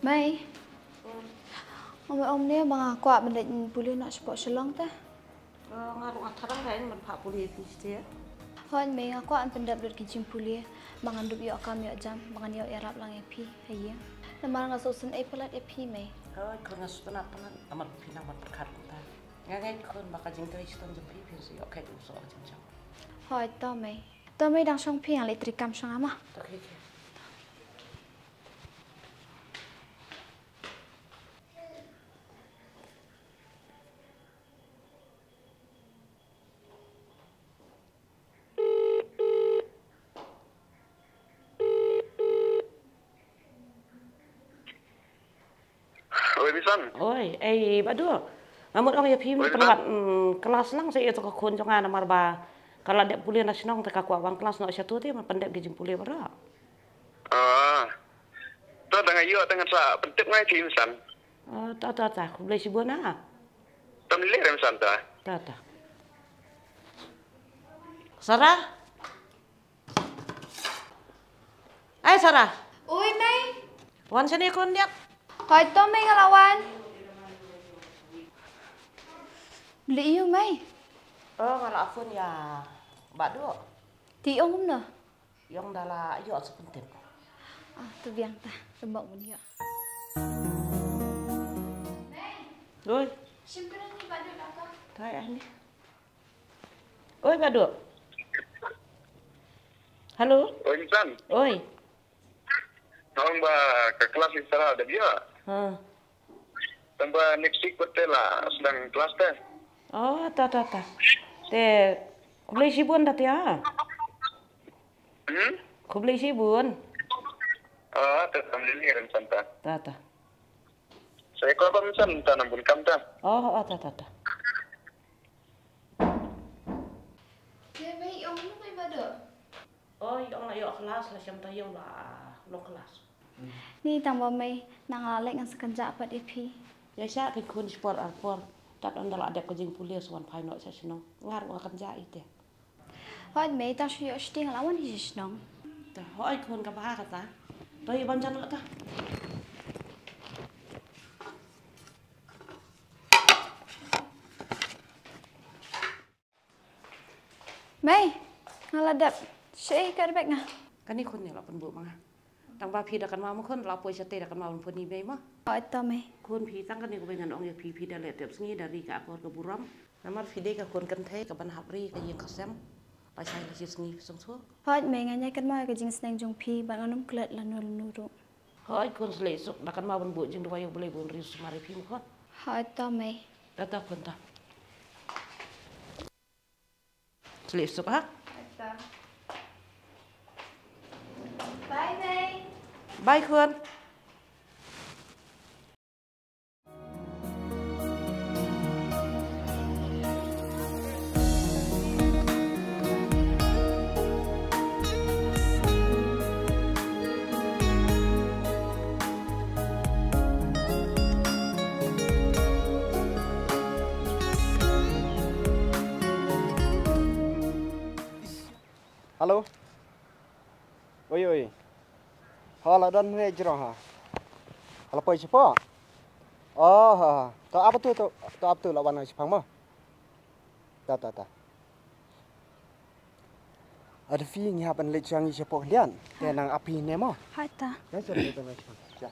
Mai, ông này bằng quạ mình định buli nak sport selong ta. Ngaruh atarang kain berpak pulih itu. Hoi mai quạ pendap dut kincing buli, mangan dup yo kam yo jam, mangan yo erap lang epi, hayya. Namar ngaso sen epelat epi mai. Kerana sudah apa amat pinang amat berkat kita. Ngai kun bakal jengkel iston jempi pinsi oke tu soal jengkel. Hoi to mai dang song pi yang elektrik kam song ama. Okey. Oi Bisan. Oi, badu. Namun orang ya pim pelawat kelas nang saya itu kekun jangan namar ba. Kalau dek pulih nasional tak aku awang kelas nak satu tu pendek di jempulih berapa? Tu dengan yo dengan sa penting ngai tim Bisan. Tak. Aku boleh sibuk na. Tu ni leh Bisan ta. Tak. Sarah? Sarah. Oi mai. Wan sini kun dia. Hoi to mai ngelawan. Beli yo mai. Kalau afun ya, badu. Ti ông na. Yang dalam yo sepenting. Tu biang ta, tembak mun yo. Oi. Simpen ni badu dak. Tay ni. Oi badu. Halo. Oi Bisan. Oi. Nong ba ke kelas Isra ada dia. Tambah next week betul lah sedang kelas teh. Oh, tak. Te, kau beli sibun dah ya? Kau beli sibun? Tetap ni leh Bisan ta. Tak. Saya kau apa Bisan ta nambun kam ta. Tak. Dia mai ông nu mai badu. Yang nak yuk kelas lah, siapa tahu lah lo kelas. Ni tambah mai nang lalek ngan sekenjak pat epi. Ya saya kun sport alpor. Tak anda lah ada kerjing pulia sewan final saya senang. Ngaruh akan jahit ya. Hoi mai ta shu yo sting lawan hi snong. Dah, hoi kun kapah kata. Tahu bancan tak? Mai, ngaladap. Syai kat beg ngah. Kan ni kun ni lah penbu mah. Tang ba pi dah kan mau kun lapoi sate dah kan mau pun ni mah. Hoi to mai. Kun pi tang kan ni ko bengan ong ya pi dah let tiap sengi dari ka akor ke buram. Namar fide ka kun kan thai ka ban hapri ka yeng kasem. Pasai la sengi song so. Hoi mai nganya kan mai ka jing sneng jong pi ban anum klet la nu ru. Hoi kun selesuk dah kan mau bu jing dua yo boleh bun rius mari pi mo. Hoi to mai. Datang kun ta. Selesuk ha? Bye mai. Bye kun. Halo. Oi. Hala dan re jero ha. Hala poi siapa? Ha. To apa tu lawan si phang mo. Ta. Ada fi nya ban le chang siapa lian. Te nang api ne mo. Hoi ta. Ya jadi tu mai. Ya.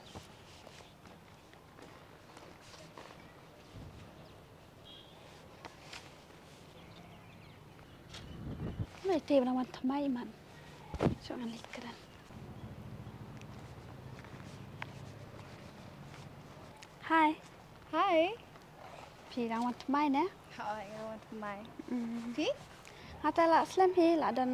Mai te lawan thamai man. Soan likran. Hai. Pi lawan thamai na. Hoi, lawan thamai. Pi? Hata la slam he la dan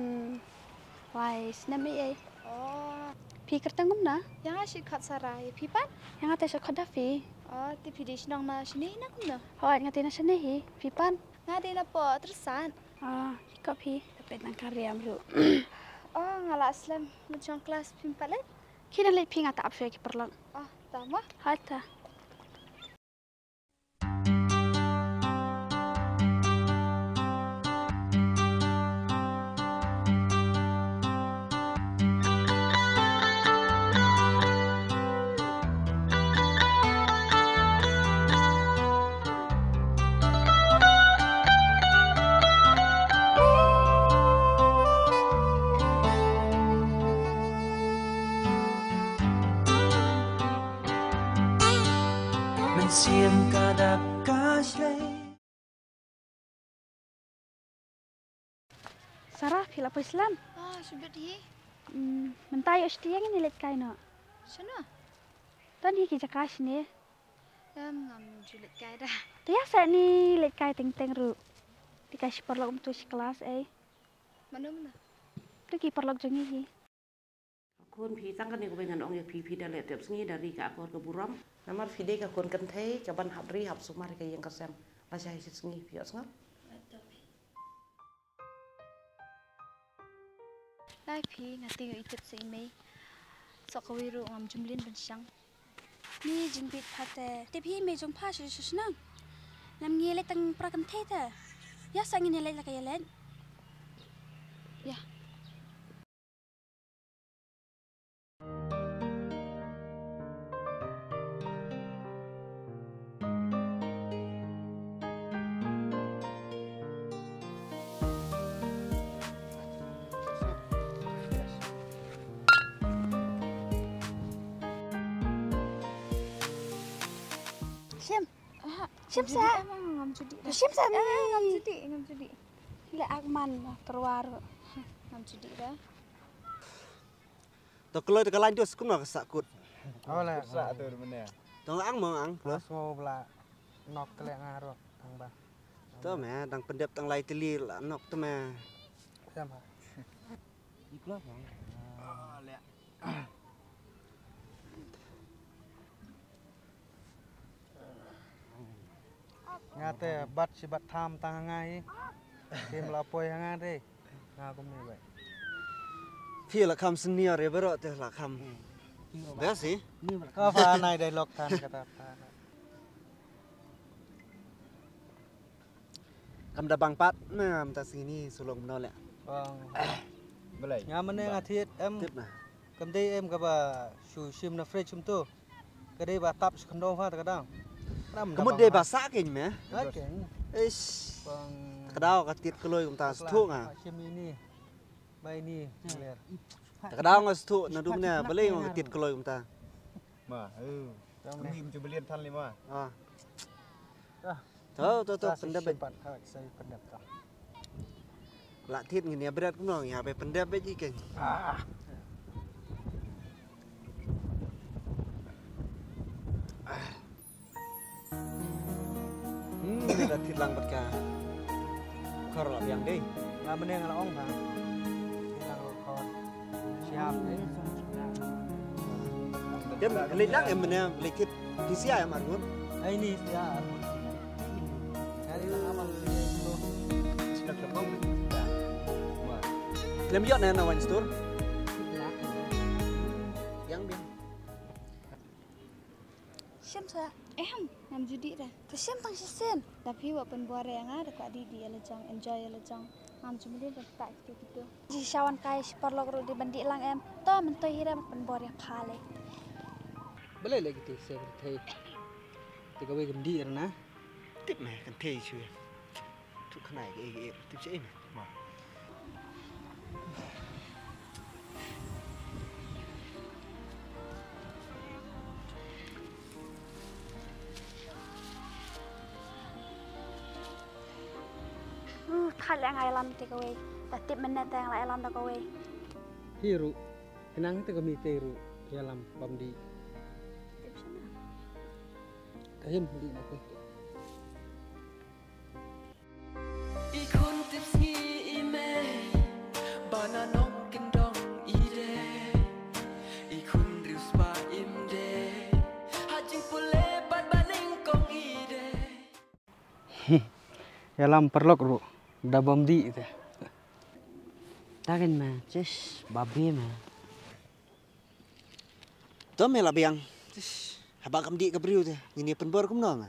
wai snam e. Oh, Pi kertangum na. yang asyik kat sarai. Pipan? Yang ate sa khadafi. Oh, ti pidi sinong na sini nak na. Hoi ngati na sene hi. Pipan. Ngadi la po terusan. Ikaw pi. Dapat nang karyam lu. Oh, ngala aslam macam kelas pimpalan. Kina le pi ngata apsya ki perlang. Oh, tama. Hata. Sarah, pila pa Islam. Sudah di. Mentayo setiang ini let kain no. Sana. Tadi kita kasih ni. Ngam julit kaya dah. Tiya sa ni let kai teng ru. Dikasih perlok untuk kelas Mana? Pergi perlok jengi hi. คนผีตั้งกันนี่ก็เป็นงานองค์ผีผีดาเลตเตียบงี้ดารีกับคนกับบุรมน้ำมันผีเด็กกับคนกันเทยกับบันหับรีหับสุมาริกยังกระแซมราชาฮิสงี้ผีอ่ะสัง Lai pi ngati yo itip sa imay. Sakawiru ngam jumlin bansiyang. Ni jingbit pate. Tipi me jong pa shi nang. Nam ngi le tang prakam the ta. Ya sang ni le la kaya len. Ya. Siam sa. Ngam judi. Siam sa ni. Ngam judi. Le agman terwar. Ngam judi dah. Tok keloi tok lain tu skum nak sakut. Oh lah, sak tu mana? Tong ang mong ang. Plus mau bela nok kelek ngarok tang bah. Tu meh tang pendep tang lai teli la nok tu meh. Sama. Iklah bang. Lek. Ngate bat si bat tham tang ngai. Tim la poi ngai deh. Nga cũng như vậy. Phi là kham senior re bero te la kham. Dah sih. Có pha này đây lok than kata pha. Kham da bang pat nam ta sini sulung no lek. Vâng. Belai. Nhà mình đang thiệt em. Tip nah. Cầm đây em gặp su sim na fresh chum tu. Cái đây bà tập không đâu pha cái đó. Kamu de basa keng meh. Okay. Ish. Vâng. Kadao ka tit keloi kum ta thu nga. Sim ini. Bay ni. Clear. Kadao nga thu na dum ne beli nga tit keloi kum ta. Ma, Trong Kami này. cuba lihat tan lima. Ah. Ah. Tu pendep. Sempat saya pendep tak. La tit ngini berat kum no ya be pendep be ji keng. Dah tit lang bat ka. Kor la biang dei. Nga mình đang là ông hả? Đang là con. Siap đấy. Dem lenak em mena lekit PCI am arun. Ini siap. Kali nak amal dulu. Sudah kelepong. Lem yot na wine store. Yang biang. Siam sa. Ngam judi dah. Tu siam tang sisin. Tapi wak penbuar yang ada kat di alajang enjoy alajang. Ngam jumlin tak gitu. Ji shawan kai perlok ru di bandi lang em. To mentoi hira pen bor ya phale. Boleh lagi tu saya berthai. Tiga wei gem di na. Tip meh kan thei chui. Tu khnai ke tip che meh. Khal yang ailam tiga wei. Tatip menet yang ailam dak wei. Hiru. Kenang tu kami teru dalam pamdi. Tip sana. Kahim di aku. Ikun tips ngi ime bana nong kendong ide ikun rius ba imde hajing pule bat baning kong ide Dalam perlok ru. Dah pamdi tu. Takin mah, just babi mah. Tu meh la biang. Habak kam di ka briu te. Ngini penbor kum no mah.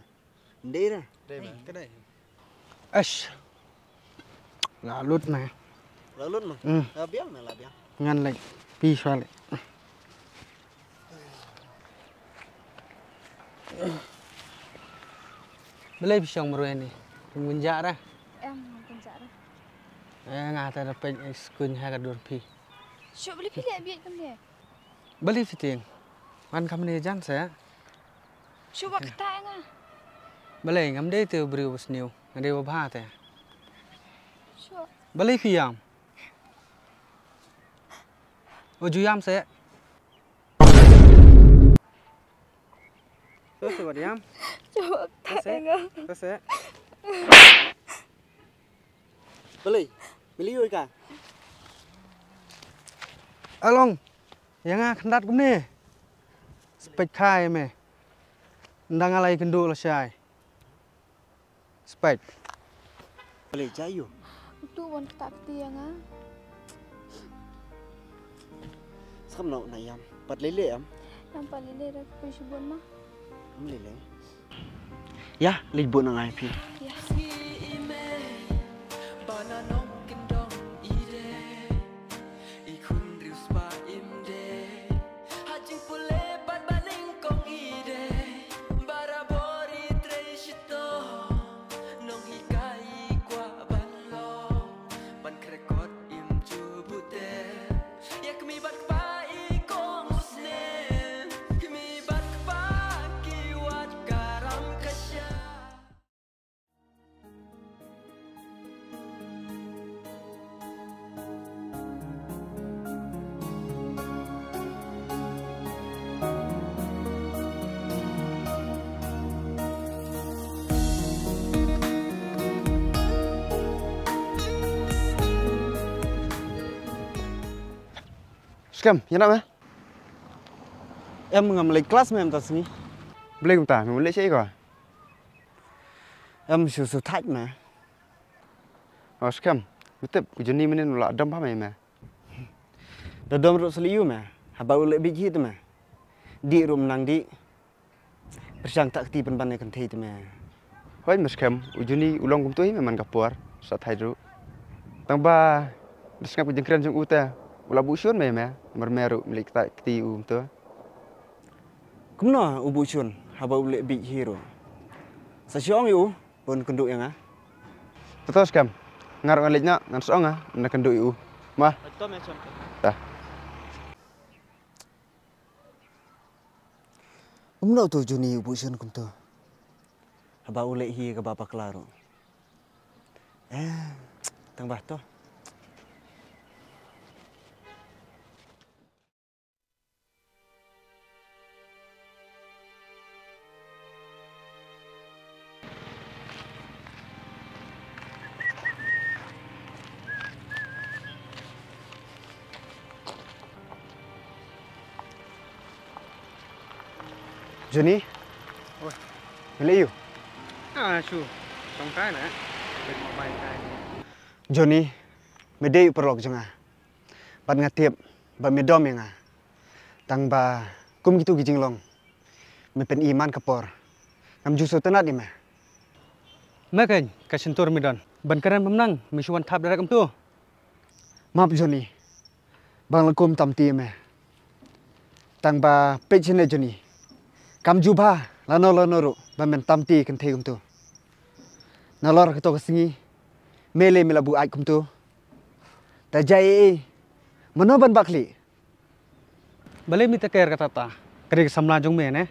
Ndei ra. Kedai. Ash. Lalut na. Lalut mah. La biang meh la biang. Ngan lagi. Pi soal. Belai pisang meru ini. Mengunjak dah. Em ngam penjak dah. Ngata dapat skun ha kadur pi. Syuk boleh pilih biar kamu dia. Beli fitting. Kan kamu ni jan saya. Syuk wak ketak ngah. Beli ngam deh tu beri bus new. Ngade wabah teh. Syuk. Beli piang. Ujuyam saya. Terus buat yam. Coba tak enggak. Terus saya. Beli. Beli yuk kah? Along. Yang kendat kum ni. Spek kai me. Ndang alai kendu la syai. Spek. Beli cayu. Itu wan tak tiang ah. Sam nak yam. Pat lele am. Yang paling lele persibun mah. Am lele. Ya, libur nang ai pi. Ya. Scam, ya nak mah? Em ngambil kelas mem tas ni. Boleh kita, boleh cakap kau. Em susu tight mah. Oh scam, betul. Kujuni mana nula adam apa mah? Dadam ruk seliu mah. Haba ulek biji tu mah. Di rum nang di. Persang tak ti penpan kan ti tu mah. Hoi mas scam, ujuni ulang kum tu hi memang kapur. Sat hai ru. Tangba, desngap jengkran jeng uta. Ulah busun mah. Mermeru milik tak ti tu. Kumna ubusun haba ulek big hero. Sasiong yu pun kenduk yang ah. Betul skam. Ngarok ngaliknya ngan soong ah nak kenduk yu. Mah. Betul macam tu. Dah. Kumna tu juni ubusun kum tu. Haba ulek hi ke bapa kelaro. Tang bah tu. Johnny, Oi. Melayu. Su. Songkai nak. Baik kai. Johnny, medai perlok jengah. Pat ngatip, ba medom yang ah. Tang ba kum gitu gijing long. Mepen iman kapor. Ngam juso tenat ni mah. Makan kasentur medan. Ban karan pemenang misuan tap darat kum tu. Maaf Johnny. Bang lakum tamti mah. Tang ba pejene Johnny. Kam jubah lano ru bamen tamti kan thei kum tu. Nalor keto kesingi mele melabu ai kum tu. Ta jai manoban bakli. Balik minta care kata ta. Kering samla jong me ne.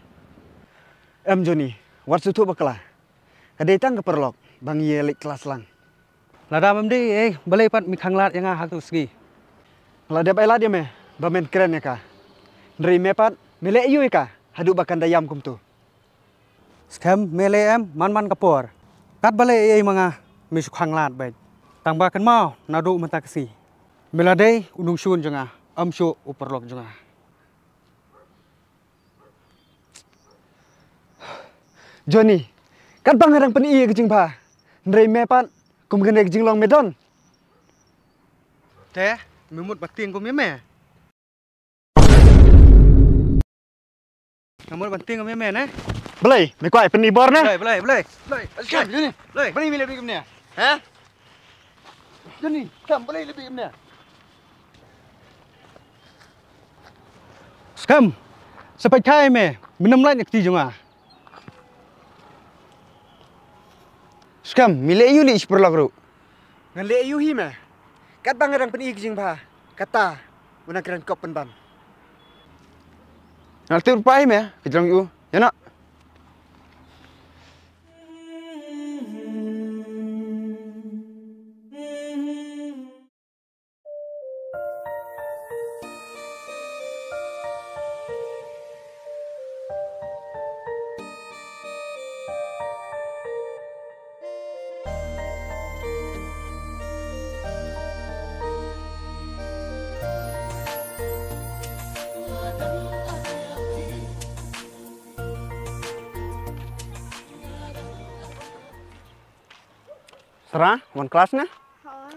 Em Johnny, war sutu bakla. Kadai tang ke perlok bang ye lik kelas lang. Lada memdi balik pat mi khanglat yang hak tu segi. Lada bai lada me bamen keren ya ka. Nri me pat mele yu ka. Haduk bakan dayam kum tu. Scam mele man kapor. Kat balik manga mi su khanglat baik. Tang ba kan mau nadu mata kesi. Meladai unung sun jengah. Su uperlok jengah. Johnny, kan bang harang pen iya kejing pa. Nri me pat kum kene kejing long medon. Teh, mimut bating kum me. Kamu penting kami mana? Belai, me kuai pen ibor na. Belai. Scam Johnny. Belai. Bani mele kum ne. Ha? Johnny, kam belai lebih kum ne. Scam. Sampai kai me, minum lain akti junga. Scam, mele yu li perlok ru. Ngan le yu hi me. Kat bang harang pen iya kejing pa. Kata, una keren kop pen ban. Nanti rupai me, kejang yu, ya nak. Serah, wan kelas na? Oh,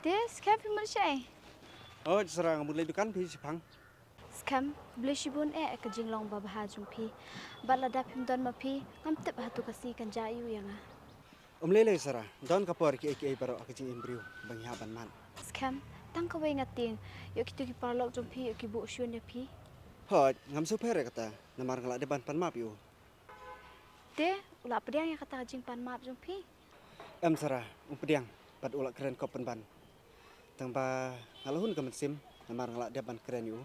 dia scam pun macam. Oh, serang mulai dukan pi sipang. Scam boleh sibun ke jinglong babah jumpi. Bala dapim don mapi ngam tep hatu kasi kan jayu yang ah. Lele serah. Don kapor ki baru aku jing imbriu bang haban man. Scam tang kawai ngating. Yuk kita ki parlok jumpi yuk ki bu syun ya pi. Hot, ngam super kata. Namar ngalak depan pan map yu. Dia ulah pediang yang kata jing pan map jumpi. Serah, pediang pad ulak keren kopen ban. Tangpa ngalahun ke mesim, namar ngalak depan keren yu.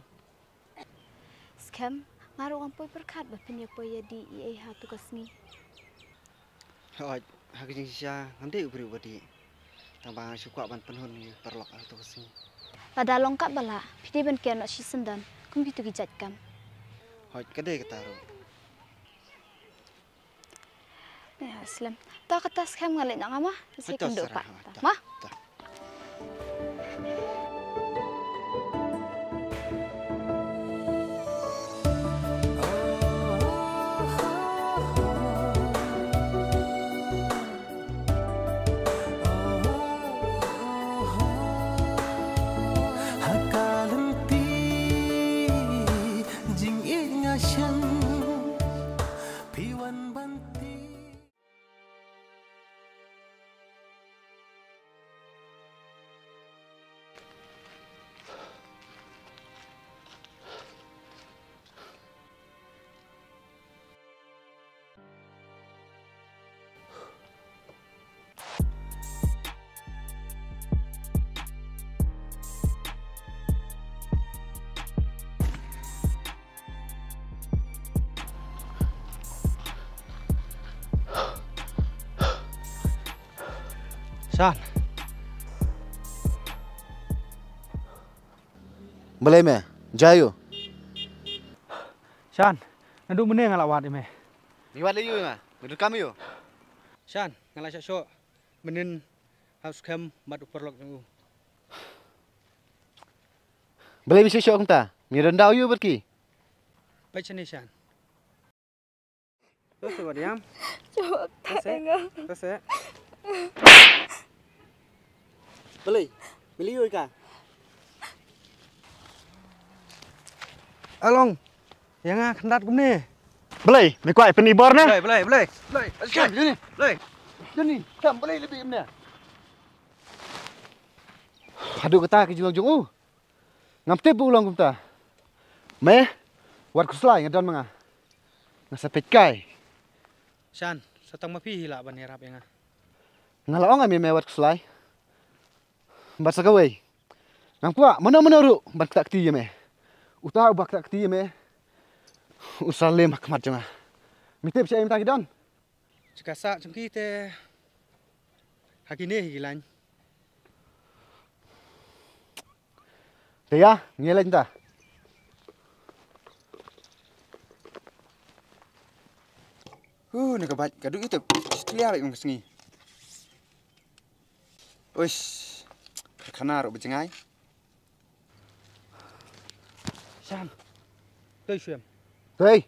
Scam ngaruh ampoi perkat bapin ya poya di ia hatu kasni. Hot, aku jing sisa nganti ubri bodi. Tangpa suka ban penhun yu perlok hatu kesini. Lada longkap bala, pidi ban kian nak sisendan, kum gitu kijatkan. Hot, kade ketaru. Ya, Islam. Tak kata scam ngalik nak ngama, saya kenduk pak. Mah? Shan. Boleh me, jayu. Shan, nadu mana ngalak wat me? Niwat layu ma, menurut kami yo. Shan, ngalak syok, menin house cam mat uperlok tunggu. Boleh bisa syok kita, ni rendah yo berki. Baca ni Shan. Terus buat diam. Coba tak enggak. Terus ya. Boleh, beli yo ka. Along, yang kendat kum ni. Boleh, ni kuat penibor na. Boleh. Kam, sini. Boleh. Sini, kam boleh lebih ni. Aduh kata ke jung-jung. Ngam tip ulang kumta. Me, wat kuslai ngadon manga. Ngasa pekai. Shan, satang mapi hila ban herap yang. Ngalaong ami me wat kuslai. Basa kawai. Ngam kuat mana-mana ru ban tak ti me. Utah ubak tak ti me. Usalem hakmat jonga. Mitip saya minta gidon. Sekasa cengki te hakine higilan. Dia ngelain ta. Ni kabat kaduk itu setia baik mengesni. Uish. Kanar berjengai. Shan. Tôi xem. Đây.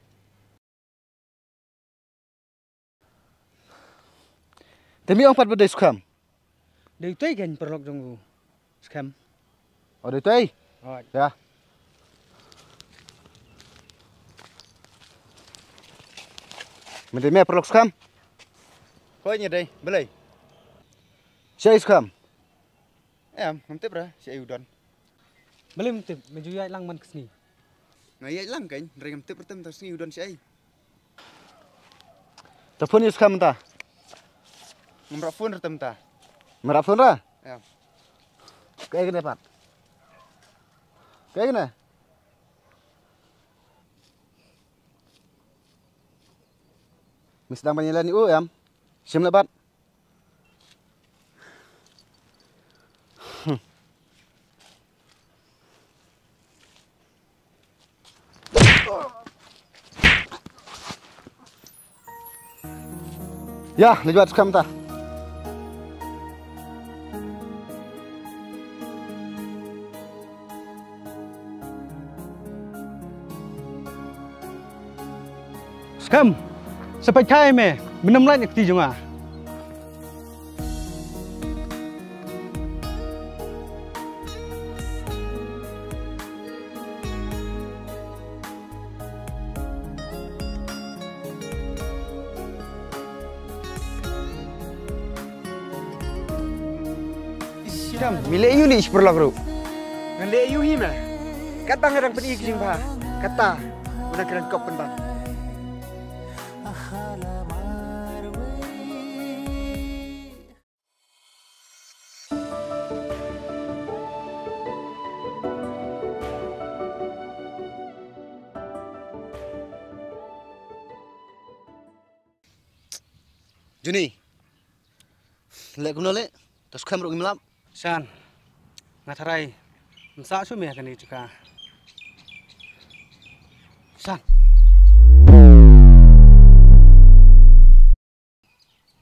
Demi ông Pat berdei scam. Dari tu kan perlok jonggu. Scam. Oh, dari tu. Oh. Ya. Mesti me perlok scam. Kau ni dai, belai. Saya scam. Mantep dah, si Ayudan. Belai mantep, menjual lang man kesini. Ngayat lang kan, dari mantep pertama tas ni Ayudan si Ay. Telepon ni scam ta. Ngamrak phone pertama ta. Merap phone ra? Ya. Kayak gini Pat. Kayak gini. Mesti tambah nyelan ni am. Sim lebat. Ya, lihat scam ta. Scam. Sampai kai me, minum lain akti jonga. Skam, milih you li seperlak ru. Ngalih you hi mah. Kat bang orang peni kijing bah. Kata, udah keren kop pen bang. Juni. Lek kuno lek, tas kham ro ngimlap. San. Ngatarai. Msa su me kan juga. San.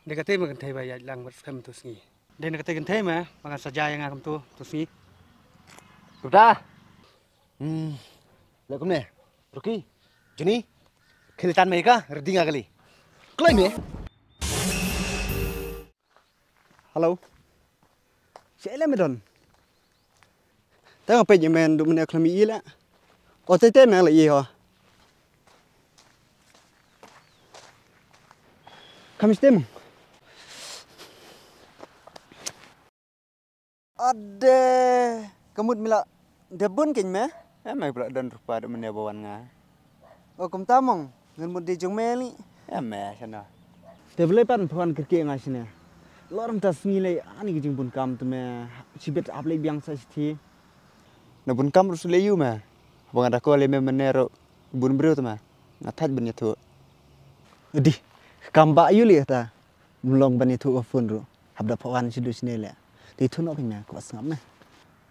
Dekate makan thai bayar lang berskam tu sini. Dan dekate kan thai mah makan saja yang ngam tu sini. Udah. Lek kumne. Roki. Juni. Khilitan mereka redinga kali. Klaim ya. Halo. Siapa medon? Tengok pej men duk menek klami ila. Kau tete men lagi ho. Kami stem. Ada kemud mila debun kin me? Mai pula dan rupa duk mene bawan nga. Oh kum tamong ngan mud di jong meli. Mai sana. Tebele pan phan kerke nga sine. Lorong tas ngile ani kijing bun kam tu me sibet aplay biang sa siti. Na bun kam rusul leyu me. Bang ada ko le me menero bun bro tu me. Ngatat bun tu. Di kam ba yu li ta. Mulong ban tu ofun ru. Habda pawan sidu sine le. Ti tu no kin me ko sangam me.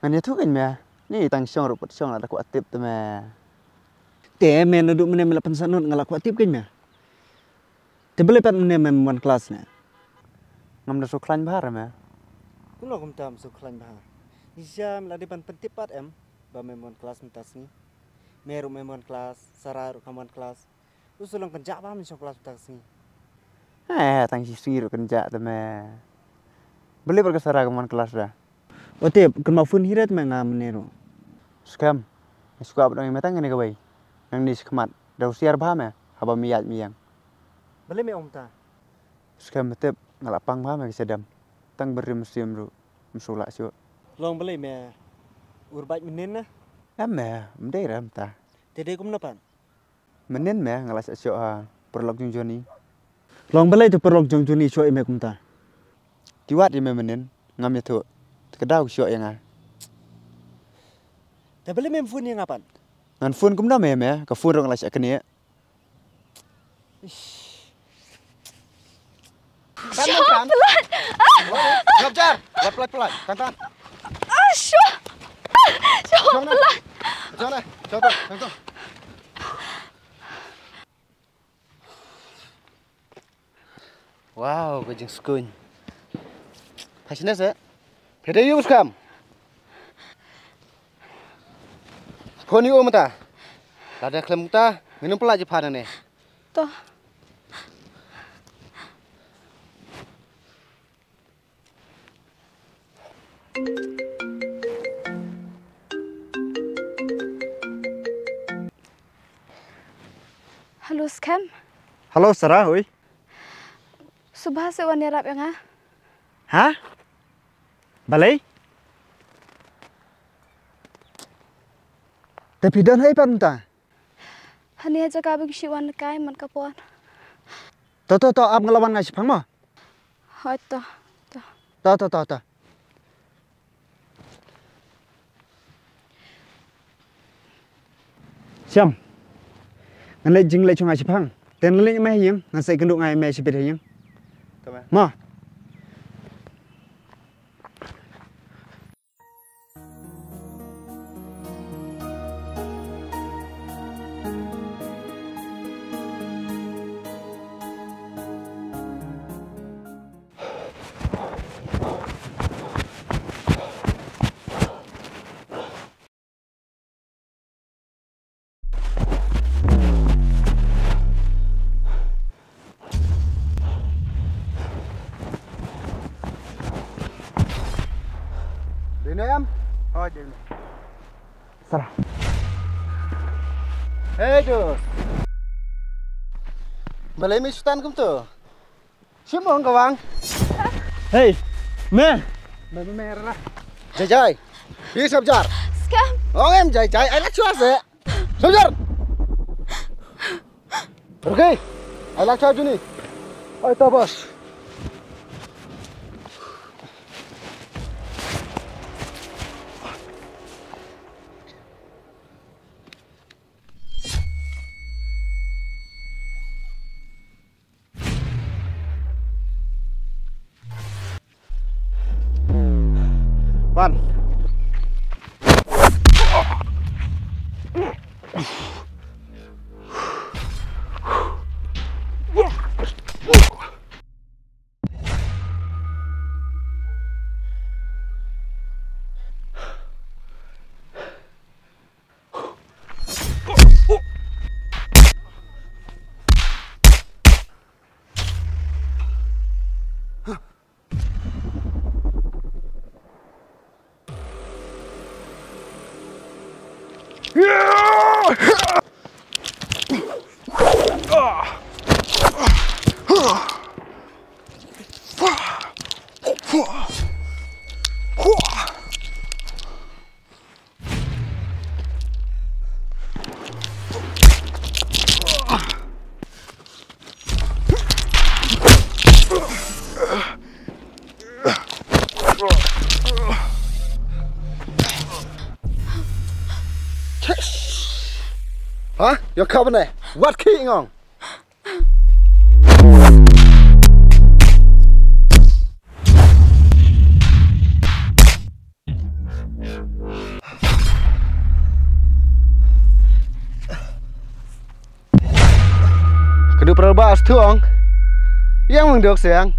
Ngan tu kin me. Ni tang syong ru pot syong ada ko atip tu me. Te me na du mene mela pensanut ngala ko atip kin me. Tebele pan mene me mon kelas ne. Ngam da suklan bahar me. Kuno kum tam suklan bahar. Isam la depan petipat ba memon kelas mentas ni. Meru memon kelas, sararu kaman kelas. Usulong kenjak ba men kelas mentas ni. Tang si suiru kenjak tu me. Beli berkesara kaman kelas dah. Ote kun ma fun hirat me ngam meneru. Skam. Suka abang metang ni kawai. Nang ni skmat. Da usiar bah me. Haba miyat miyang. Beli me ta. Skam metep ngalapang bah me kesedam. Tang beri musim ru. Musulak syu. Long beli me urbat menen na. Me, mdai ram ta. Tede kum napan. Menen me ngalas syu perlok jung joni. Long beli tu perlok jung joni syu me kum ta. Tiwat di me menen ngam ya tu. Kedau syu yang a. Te beli me fun yang apan. Ngan fun kum na me ka fun rong ngalas kene. Syah, pelan. Ngajar, pelan-pelan, tantan. Syah. Syah, pelan. Jangan, contoh. Wow, kajing skun. Passionate ya? Pede yuk skam. Phone yuk mata. Ada klem ta, minum pula je pada ni. Toh. Halo Skam. Halo Sarah, oi. Subah se wan yarap yang ah. Ha? Balai? Tapi dan hai pan ta. Hani aja kabing siwan kai man kapon. To ab ngelawan ngai sipang mo. Hoi to. To. Siam. Ngan le jing le chung ngai sipang. Ten le mai yang ngan sai kenduk ngai mai sipet yang. Ma. Dino em. Oh, Dino. Sarah. Hey tu. Balai mi sultan kum tu. Siapa orang kawang? Hey, me rana. Jai. Đi sập jar. Scam. Em jai. Ai lắc chua sẽ. Sập jar. Okay. Ai lắc chua ni. Oi to bos. Van. Hả? Vô khâu bên này. What key ngon. Kedua perbahas tuang. Yang mengdok sayang.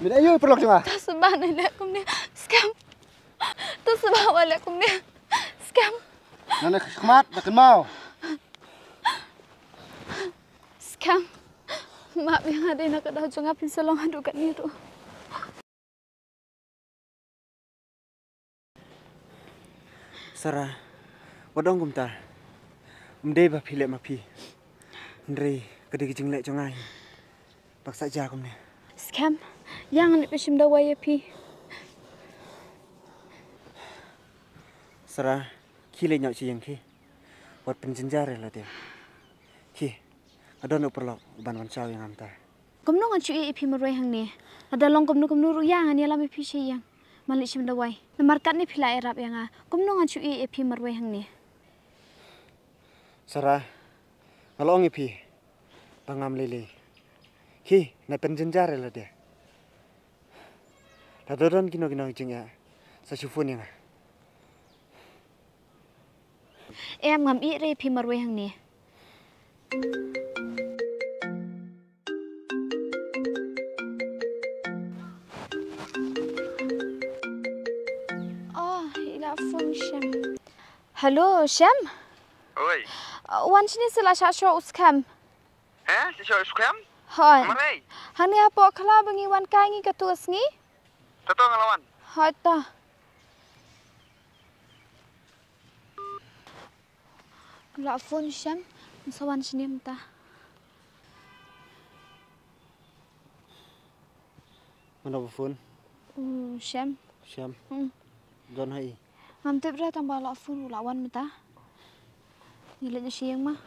Mình đã yêu perlu cuma. Tasbihanallakum ni. Scam. Tasbihanallakum ni. Scam. Nana khmat makan mau. Scam. Mak yang ada nak dah jangan pinsalong adu kat ni tu. Sarah, wadong kumta. Mdei ba philek ma phi. Ndrei kedi kijing lek jongai. Paksa ja kum ni. Scam. Yang ni pishim dawai pi. Sarah, khi le nyau chi yang khi. Wat penjenjare la dia. Khi. Adon uperlok ban wan chau yang amta. Komno ngan cui pi marwai hang ni. Ada long komno ru yang ni lam pi shi yang. Malik shim dawai. Markat ni phila erap yang a. Komno ngan cui pi marwai hang ni. Sarah, kalau ngi pi. Pangam lele. Khi, na penjenjare la dia. Tadodon kino jing ya. Sa chufun yang. Em ngam i re pi marwai hang ni. Oh, ila phone Syam. Hello, Syam. Oi. Wan sini sila syasho uskam. Si siya uskam? Hoi. Maray. Hani apa kala bengi wan kai ngi katus ngi? Totoo ngalawan. Hoi ta. La phone Syam. Sawan sini mta. Mana phone? Syam. Syam. Don hai. Ngam tip ra tambah la phone lawan mta. Nilai siang mah.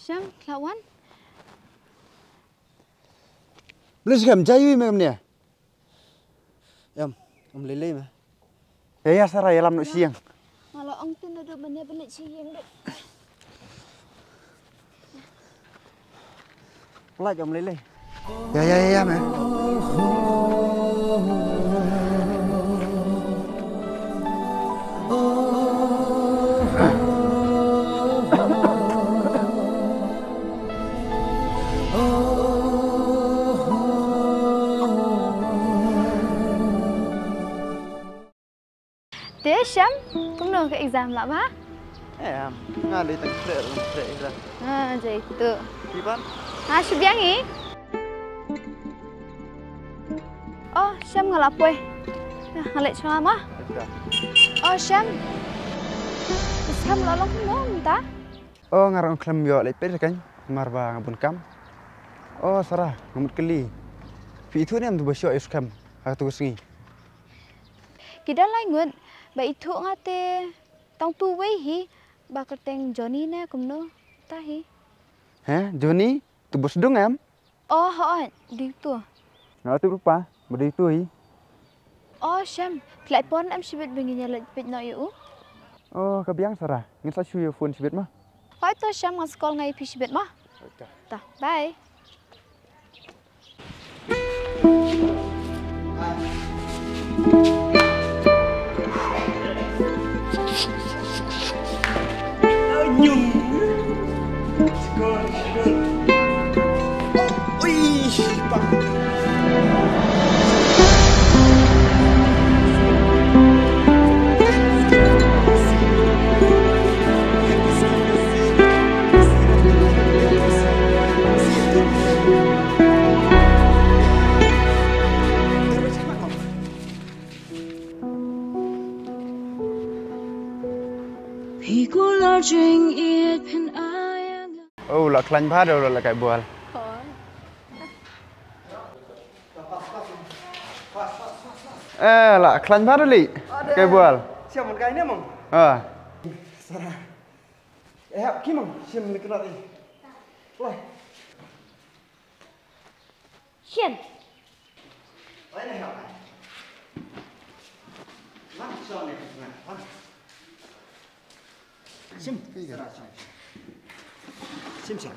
Syam, lawan. Beli sekam jayu macam ni. Lele mah. Ya Sarah, ya lam nak siang. Kalau ong tin ada benda-benda siang dek. Kelak jom lele. Ya mẹ. Thế Sham, cũng nửa cái exam lắm hả? Em, ngà đi tầng khre ra. Jadi itu. Kiban? Subiang ni? Oh, Sham ngalapoy. Ngalit siya mah. Oh, Sham. Sham lolong mo minta. Oh, ngarang klem yo lek pet kan. Marba ngabun kam. Oh, sarah, ngamut keli. Fi itu ni am tu basyo iskam. Ha tu singi. Kita lai ngut. Ba itu ngate tang tu wei hi. Ba kerteng Johnny ne kumno. Tahi. Heh, Johnny, tu bos dong em. Oh, ho, di tu. Nó tu lupa, beri tu hi. Oh, Sham, kelai pon em sibit benginya lek pit no yu. Oh, kabiang sarah. Ngin sa shuyo phone sibit mah. Hoi to Sham ngas call ngai pi sibit mah. Ta, bye. Oh, là klan phá đâu rồi là cái buồn. Là klan phá đó lì. Cái buồn. Siapa một cái nữa mong? Sarah. Hap ki mong, siapa nak kenal ni? Wah. Hian. Wah ni hap. Mana soal ni? Mana? Sim, sim.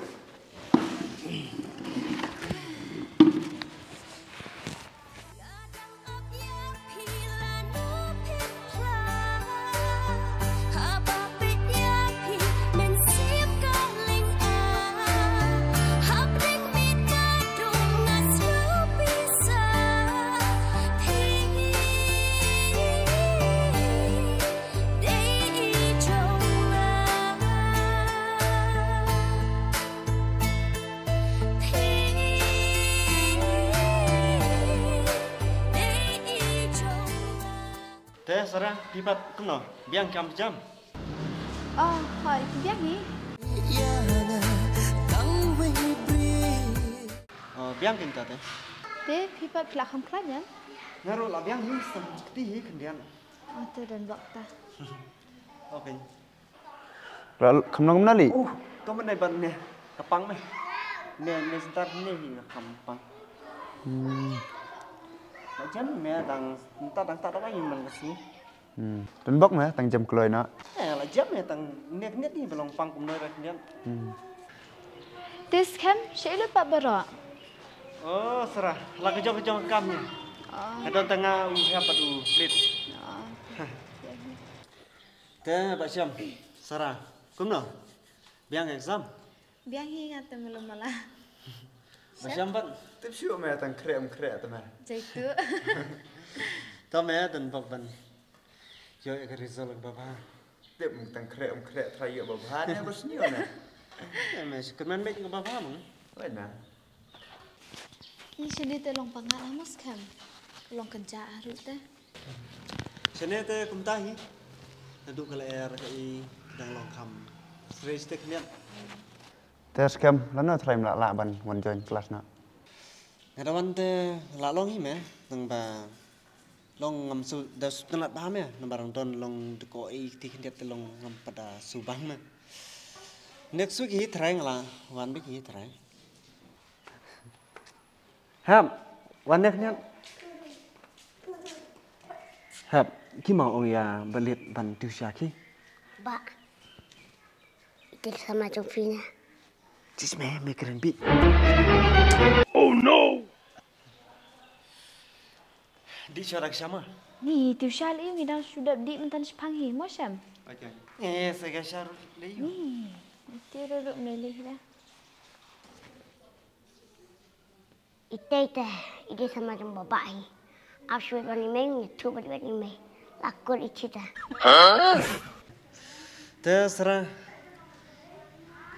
Thế Sarah, đi bắt cũng nào, biang cam jam. Oh, hoi, biang ni. Biang kita teh. Thế pi pat kelak ham kelak ya. Ngaruh lah biang ni seperti hi kendian. Tu dan wakta. Oke. Là không nong nali. Kau mana ban ni? Kapang meh. Ni sebentar ni kampang. Lại chén mẹ đang ta đó anh mình xí. Đến bốc mẹ tăng jam kloy nó. Lại chén mẹ đang nét đi vào lòng phăng cùng nơi rồi nhá. This camp sẽ lupa berok. Oh, Sarah, lah kejong kamnya. Ada tengah apa tu split. Thế bạn xem, Sarah, cũng nào? Biang exam. Biang hi ngata melum malah. Bạn xem vẫn. Tiếp xúc mẹ tăng khre tụi mẹ. Jadi tu. Tao mẹ tận bọc bần. Chơi cái result của bà. Tiếp tăng khre thay dựa vào bà nè, bớt nhiều nè. Mẹ sẽ cần mấy của bà mong. Vậy nè. Ni sini te long pangat amas camp. Long kerja arut te. Sini te kum tahi. Nadu kala air kai dang long kham. Stress te kniat. Thế scam, lần nào thay lạ ban one join class nó. Ada wan te la long hi me tang ba long ngam su da sunat ba me nambarang don long de ko I ti kniat te long ngam pada subang me. Next week hi try ngala wan week hi try. Hap,วันนี้เนี่ยHap, khi mau ông ya balik ban tiêu xia khi. Ba, ikut sama Jovi nya. Cis me keren bi. Oh no. Di cara sama. Ni tu syal iu ngidang sudah di mentan sepanghi mo syam. Saya syar leyu. Ni ti duduk melih dah. Ite sama macam babai. Aku sudah ni main, tu berdua ni main. Laku icita. Terserah.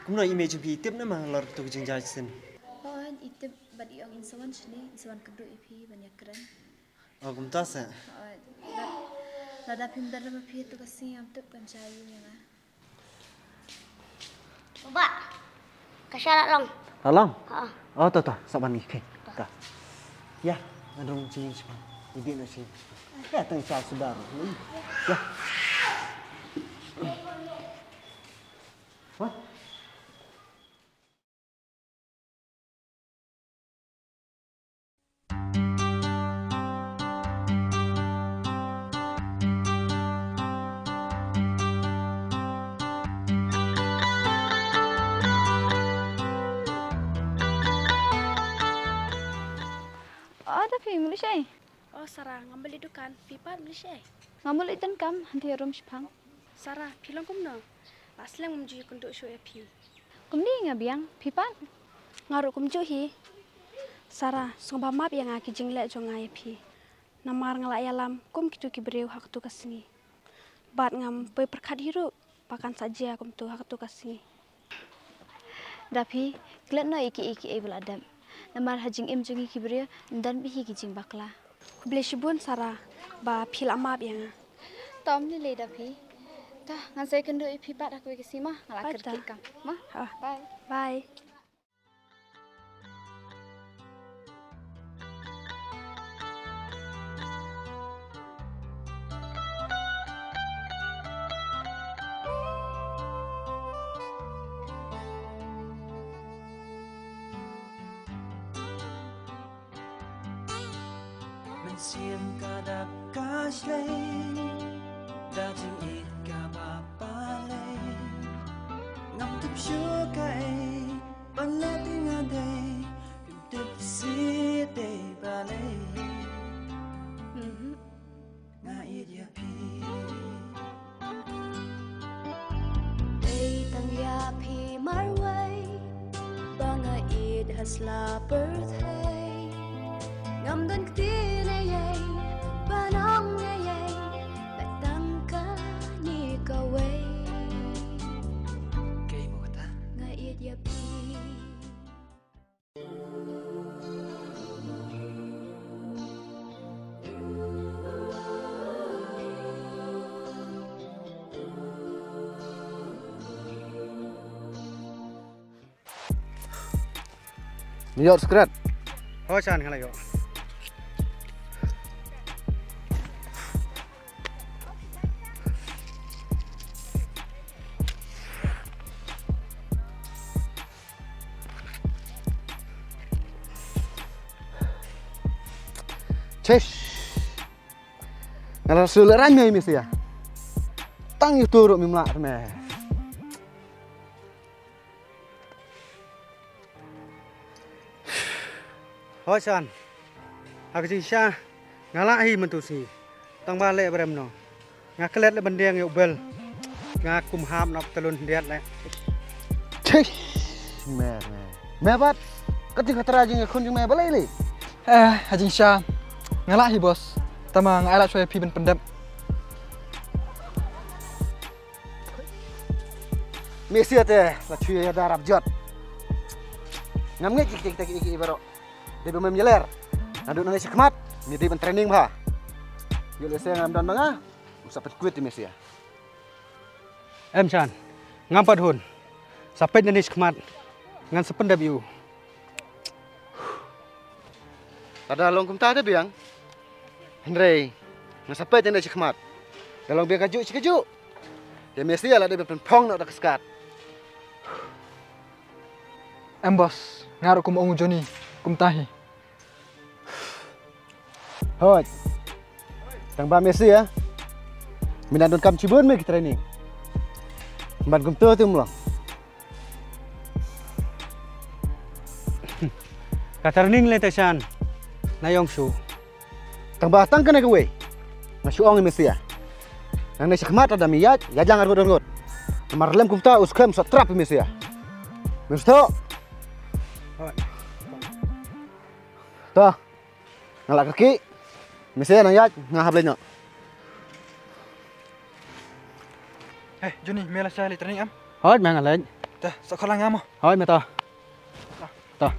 Kumno image bi tip na mang lor tu jengjaj sen. Oh, itu badi orang insawan sini, insawan kedua ipi banyak keren. Oh, kumtas ya. Lada pindar nama pi tu kasih am tu kancayu yang ah. Baba, kasyarat long. Tolong. Ha. Oh, tu. Saban ni ke. Ta. Ya, adong cing siapa. Ibu nak sini. Ya, teng cal saudara. Ya. What? Oh, tapi Malaysia. Oh, Sarah, ngambil itu kan, pipa Malaysia. Ngamul itan kam hanti rum sepang. Sarah, pilang kumno. Aslang memjuhi kunduk show api. Kumni ngabiang pipan. Ngaruk kumjuhi. Sarah, sungguh map yang aki jinglek jong api. Namar ngelak yalam, kum kitu kibreu hak tu kasini. Bat ngam perkat hirup, pakan saja kum tu hak tu kasini. Dapi, kelat no iki ai beladam. Namar hajing im jungi kibreu dan bihi kijing bakla. Kubeli shibun Sarah, ba pil amap yang. Tom ni le dapi. Dah, ngan saya kendo ipi bat aku ke sima, ngalak Baca. kerja kam. Mah, bye. Bye. Siam kadap kaslay dating it kabapalay ngam tip syukay palating aday tip sitay balay ngait yapi day tang yapi marway banga it hasla birthday ngam dan ktilay panong yay batangka ni kaway kay mo kata ngait yapi Miyot skrat. Oh, chan kalayo. Cesh. Kalau sulit ramai mesti ya. Tang itu turut mimlak me. Oh, chan. Aku cisha ngalak hi mentusi. Tang balik beremno. Ngaklet le bendeng yuk bel. Ngakum ham nak telun lihat le. Cesh. Me. Me bat. Ketika terajing kunjung me balai li. Hajing Syah. Ngalak hi bos. Tamang alat saya pi ben pendam. Mesti teh la cuy ya darab jot. Ngam ngek iki baro. Dia bermain menyeler. Naduk nang sekmat, ni dia training bah. Yo lese ngam dan banga. Usah kuit mesti ya. Chan. Ngampat hun. Sampai jenis kemat. Ngan sependap you. Ada long kumta ada biang. Henry, ngan sampai jenis kemat. Dalam biang kaju. Dia mesti lah dia berpeng nak keskat. Bos, ngaruh kum ongu Joni, kum tahi. Hot. Tang ba mesti ya. Minadon kam cibun me training. Ban kum tu lah. Katarning le tasan. Nayong su. Tang batang kena gue. Nasuong Mesia. Nang nasikmat ada miyat, ya jangan ngot-ngot. Marlem kumta uskem satrap Mesia. Misto. Toh. Ngalak kaki. Mesia nang yat ngahap lenyo. Johnny, mela saya lihat ni am. Hoi mang lên. Dah, sekolah ngamo. Hoi mẹ to. To.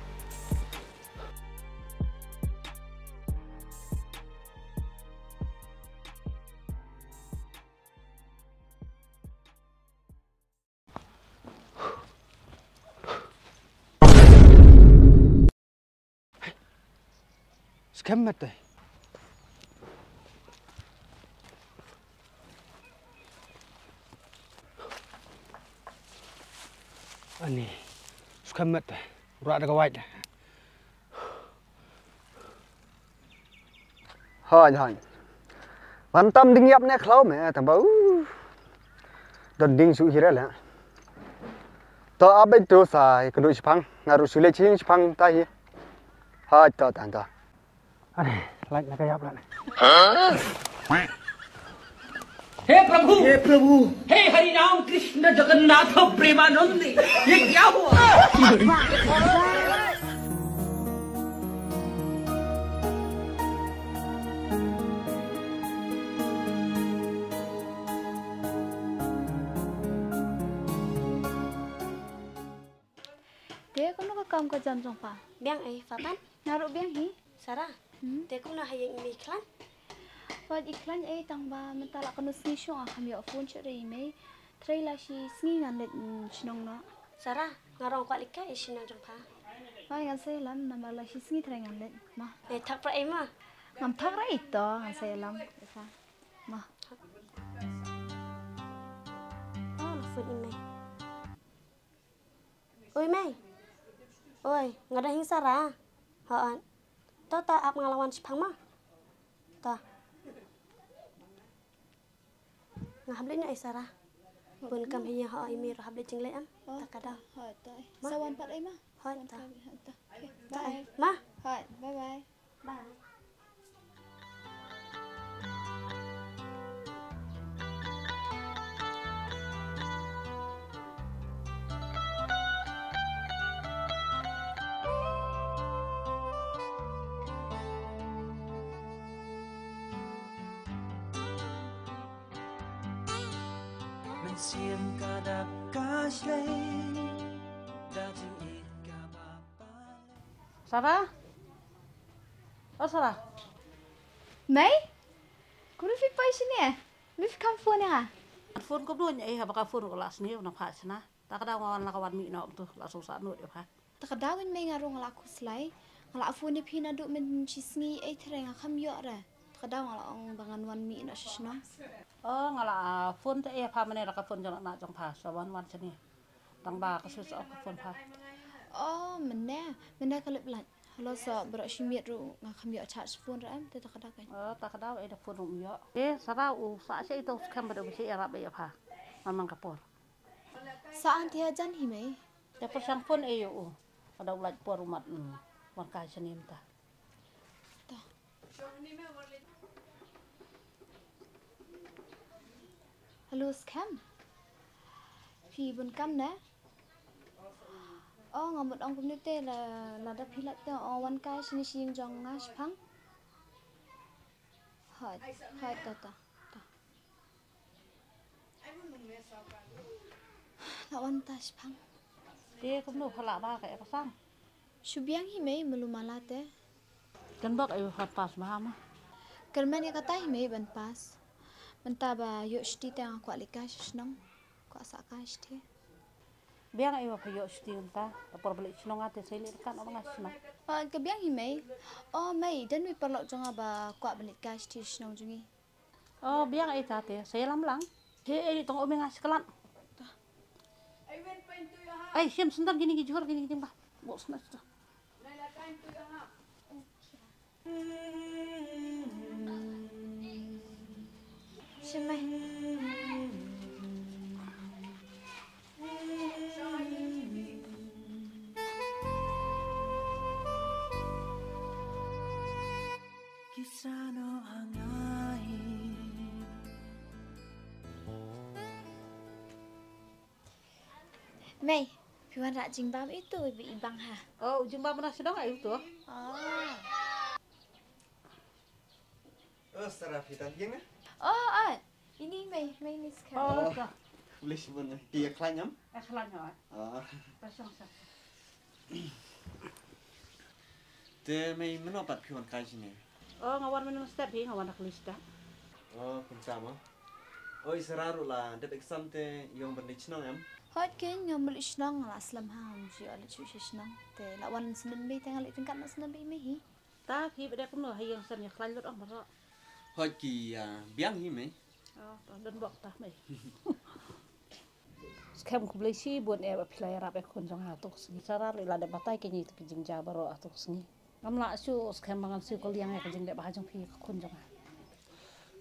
Scam mất rồi. Ani, scam mất rồi. Rạ được cái Hoi hoi. Bantam ding yap ne khlau me tambau. Dan ding su hira la. To abai to sai kedui Jepang, ngaru sule chin Jepang ta hi. Hoi to tan to. Ani, lại là cái yap lại. हे प्रभु हे हरि राम कृष्ण जगन्नाथ प्रेमानंद ये क्या हुआ Dia kono ka kam ka jam jong pa. Biang ai Fatan. Naruh biang hi. Sarah. Dia kono hayang imi iklan. Wad iklan tang ba mentala kono sni shong kami phone chere me. Trai la shi sni ngan let shnong no. Sarah, ngarong kwa lika isinang jong pa. Mai ngan sai lam nama la shi sni trai ngan let ma. Thak pra ma. Ngam thak ra ito ngan sai lam sa. Ma. Oh, la phone ime. Oi Mei. Oi, ngada hing Sarah. Haan. Ta ap ngalawan Jepang mah. Ta. Ngahable na Sarah. Bun kam hiya ha imi ro hable jingle am. Ta kada. Hai ta. Sawan pat ai ma. Hai ta. Bye. Ma. Hai, bye bye. Bye. Siam kada kasle dajing ika bapa. Sarah? Oh Sarah? Mei? Kau fi pai sini Lu fi kam phone ya? Phone ko doon baka phone ko las ni na pas na. Tak ada ngawan lakawan mi na tu la susah nu dia pa. Takadawin may nga rong ngalaku slay. Ngala phone ni pina do men chisngi treng kham yo ra. Takadaw ngala ong bangan wan mi na shisna. Oh ngala phone te pa mane la ka phone jang na jang pa sa wan chani. Tang ba ka su sa ka phone pa. Oh mena kalip lat. Halo sa bro shimiet ru nga kham yo charge phone ra am te takadaw kan. Oh takadaw da phone rum yo. Sarah u sa se itu kam ba si arab ya pa. Mamang kapor. Saan ti jan hi mai. Ya persang phone yo. Ada ulat por umat wan ka chanim ta. Halo scam. Phi bun kam na. Oh ngamut ong community la da philat te wan kai sini sing jong nga spang. Hai ta. La wan ta spang. Dia kamu khala ba ka sang. Subiang hi mai melumalate. Kan bak ayo pas mahama. Kerman ya kata hi mai ban pas. Mentaba yuk shti tang kwa likas snong kwa sakas te. Biang ayo pa yuk shti unta tapor balik snong ate seli kan orang asna. Ke biang hi mai. Oh mai dan wi perlok jonga ba kwa balik kas ti snong jungi. Oh biang ai tate saya lam lang. He tong omenga sekelan. Ai siam sebentar gini jujur gini bah. Bos na sudah. Semai. Mei, piwan rak jingbam itu ibu ibang ha. Oh, jingbam mana sedang itu? Oh. Oh, Sarah fitan geng na? Oh, ini Mei ni sekarang. Oh, boleh sebenarnya. Dia kelanyam? Kelanyam. Oh. Pasang sa. Te Mei menopat piwan kai sini. Oh, ngawan minum step hi ngawan nak lista. Oh, sama. Oh, seraru lah. Dep exam te yang bernichnang am. Hot ken ngambil isnang la aslam ha ji ala chu isnang te lawan senen Mei tengah li tingkat nak senen Mei hi. Ta hi beda kuno hayang san ya klan lut ang mara. Hot ki biang hi Mei. Oh, dan bok ta Mei. Sekarang ku beli si buat pilai rap kon jong ha tok sini. Cara li la de batai ke ni ke jing ja baro atok sini. Ngamla su sekarang mangan su kol yang ke jing de ba jong pi kon jong ha.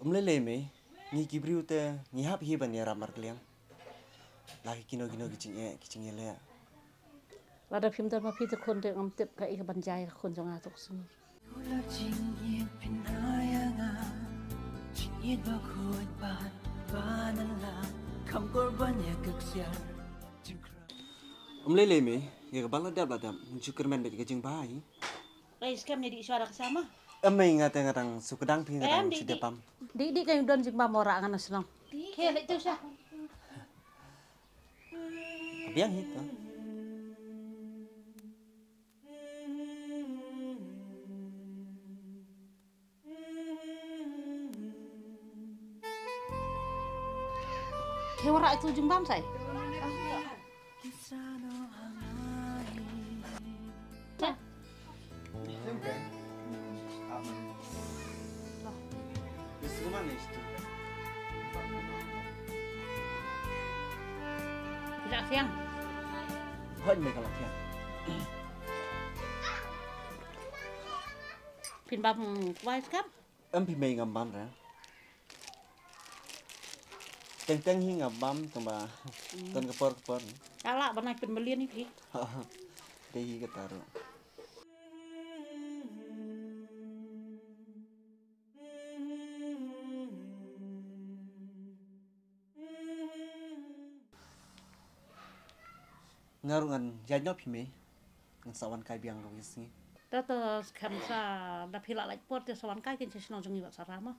Lele Mei. Ngi kibriu te ngi hap hi ban ya ramar kliang. Lagi kino kicing le. Lada phim dan ma pi te kon de ngam tip ka ik ban jai kon jong ha tok sini. Kula jingin pinayanga jingin bakut ban banala kam korban ya keksiar Lele Mei. Ya kebala dab ladam. Mencukur men bet kejing bahai. Sekarang jadi suara ke sama. Amai ngatang sukadang pi ngatang sidepam. Di kayu don jing bam ora ngana senang. Ke itu sa. Biang itu. Ke ora itu jing bam sai. Mana itu? Tidak siang. Hoi Mei kalau siang. Pin bam wai skap. Pi Mei ngambam ra. Teng hi ngambam tamba ton kepor. Ala banai pin belian ni pi. Dei ketaru. Ngarungan jajno Pi Mei. Ngan sawan kai biang lo sini. Tata kamsa da pila like port te sawan kai ken sesno jongi wat sarama.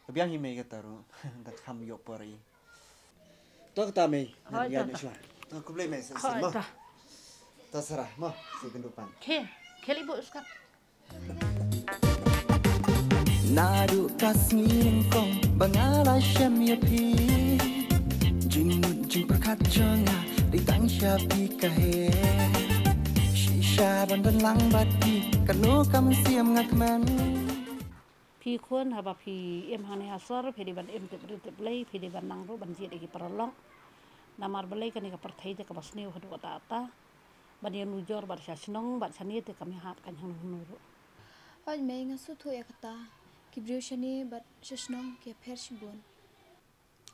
Biang hi Mei ketaru. Da kham yo pori. To kata Mei. Ya ni shwa. To ku blei Mei sa mo. Ta sarah mo si kendupan. Ke ibu skap. Nadu kasngin kong bangala syam ya pi jin perkat jonga ditang syapi kahe shisha bandan lang bati kanu kam siam ngakman pi khon haba pi em hane asar phe di ban em te play phe di ban nang ro ban ji de ki parlong namar belai kan ka parthai te ka basne ho do ta ban ya nujor bar sha snong ban sani te kami hap kan hang nuru Hot Mei ngasu thu ya kata kibriu shani bat shisnong ke pher shibun.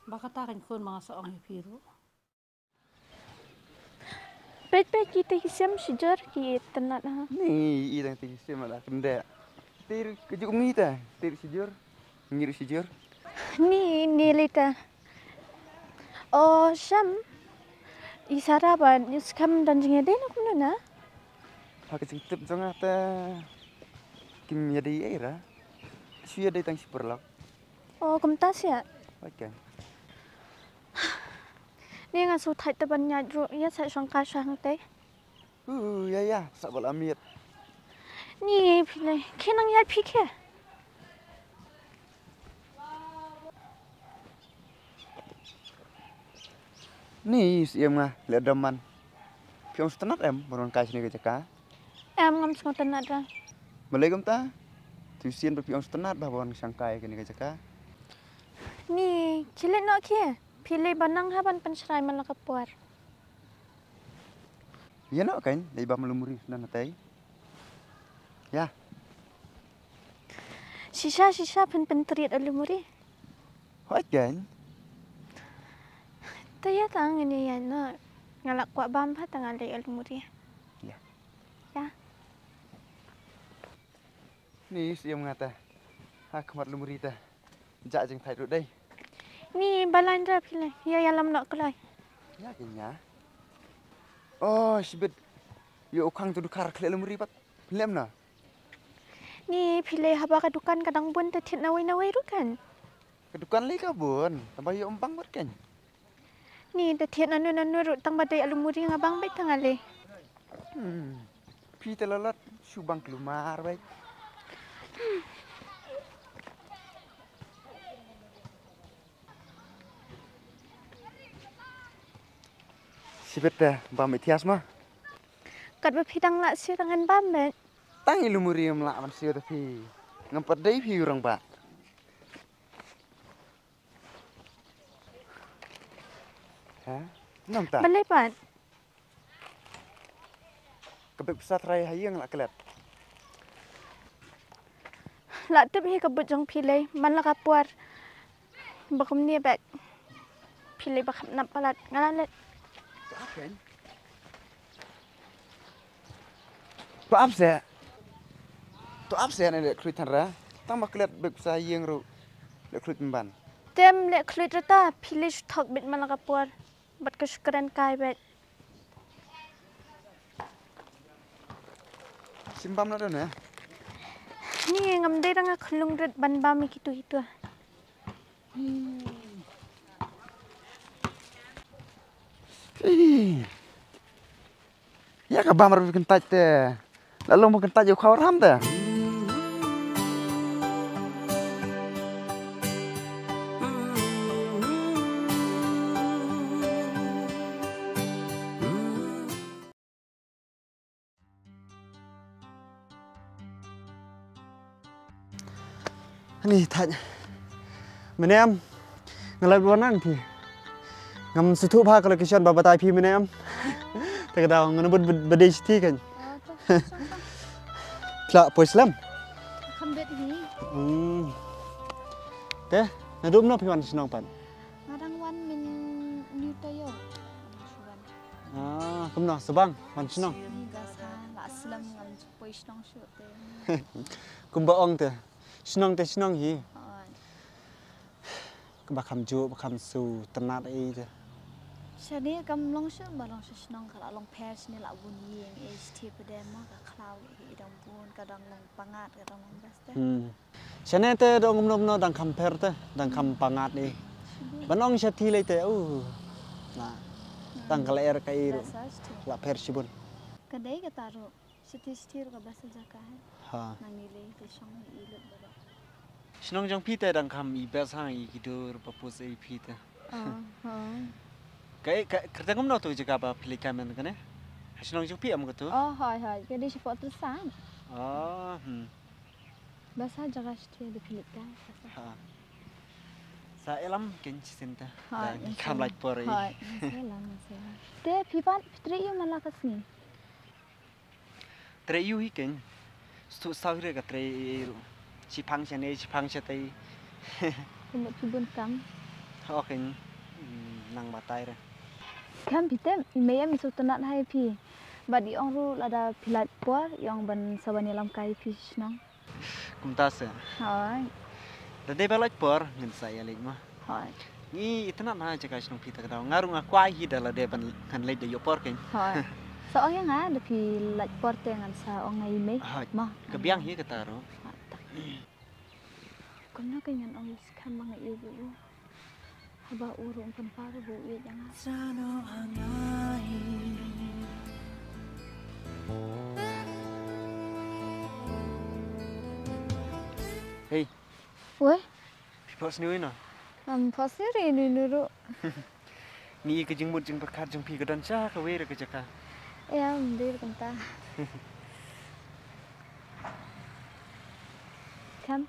Bakata kan khon ma sa ong pi ro. Pet kita kisam sejar ki tenat ha. Ni idang ti sim ala kende. Tir kejuk mi ta, tir sijur. Ngir sijur. Ni lita. Oh, Syam. Isara ban skam dan jingede nak mana? Hak tip jonga ta. Kim yadi era. Suya datang si perlak. Oh, kumtas ya. Okay. Ni ngasu thai te ban nyat ro ya sa sangka sang te. Ya, sabal amit. Ni pile kenang ya pike. Ni siam ngah lihat daman. Pion setenat baron kai sini ke jaka. Ngam sing tenat ra. Malaikum ta. Tusian berpion setenat baron sangkai ke ni ke jaka. Ni cilet nak ke? Pilih banang haban pencerai mana kepuar. Ya nak kan, dari bawah melumuri sudah natai. Ya. Sisa pen alumuri. Hoi kan? Taya tang ini ya nak ngalak kuat bampa tangan dari alumuri. Ya. Ya. Ni siam ngata. Hak mat lumuri ta. Jak jeng thai dudai. Ni balan dah pilih. Ya lam nak kelai. Ya kenya. Oh, sibet. Yo ukang tu dukar kle lemuri pat. Lem na. Ni pilih haba ka dukan kadang bun te thiet nawai ru kan. Kedukan lagi kabun. Tambah yo empang ber kan. Ni te thiet nanu ru tang badai alumuri ngabang baik tangale. Pi telalat subang kelumar baik. Sibet dah, bam itias mah. Kat bapidang lak siu tangan bambet. Tang ilumuri melak man siu tapi ngempat dai pi urang ba. Ha? Nam ta? Balai pat. Kebek pesat raya hayang lak kelet. Lak tep hi kabut jong pilih man la kapuar. Bakum ni bet. Pilih bakap nap palat ngalalet. Kan? Maaf saya. Tu apa saya ni lek kruitan ra? Tang mak kelet bek pesat hayang ru lek kruit memban. Tem lek klit rata pilih thok bet man la kapuar. Bat kesyukuran kai bet. Simbam na dah. Ni ngam dai ranga khulung ret ban ba mi kitu itu. Ya ka bamar bikin taj teh. Lalu mau kentaj yo khawar ham teh. Ni taj. Menem. Ngalai buanan pi. Ngam sutu pha kalau kisan babatai pi menem. Tak tahu nganubut bedai siti kan. Kelak pois lam. Khambet hi. Teh, nadum no piwan senang pan. Ngadang wan min new tayo. Ah, kumno sebang wan senang. Ni gasa la aslam ngam pois nong shu te. Kumbaong teh. Senang teh senang hi. Bakam ju bakam su tenat ai teh. Shani kam long shu ba long senang kala long pers ni la bun yeng HT pedem ma ka klau hi dang bun kadang long pangat kadang long bas teh. Shani teh dong ngomno dang kamper teh dang kam pangat ni. Banong syati lai teh. Nah. Dang kala er kai ru. La persibun. Kadai ka taru. Siti ka bas jaka. Ha. Nangile te shong ilut ba. Senang jang pi teh dang kam i bas hang i kidur papus ai pi teh. Kerja ngomno tu juga apa pilih kamen kan? Senang jang pi am gitu. Oh, hai. Jadi sepot terusan. Oh, Bahasa jaga siti ada pilih kan. Ha. Sa elam kenci senta. Hai. Kam like por ai. Hai. Elam. Te pipan fitri yu malah kasni. Tre yu hi ken. Stu sahire ka tre Sipang siya Kumut pibun kam. Okay. Nang batay ra. Kam pitem imaya misu tenat hai pi. Badi ong ru lada pilat puar yang ban sabani lam kai pi snang. Kumtas. Hai. Dade balaj por ngin saya lej mah. Hai. Ni itna na jaka snang pi ta ngarung a kwai hi dala de ban kan lej de yo por ken. Hai. Soalnya nga ada pilat puar tengan sa ong ngai me. Mah. Kebiang hi ketaro. Kena kenyan ong skam mga ibu. Haba urong kan para bu i jangan. Sano hangai. Hey. Weh? Pos ni na. Pos ni nuru. Ni ke jeng mut jeng berkat jeng pi kedan cha ka we ke jaka. Ya, mundur kenta. Kam,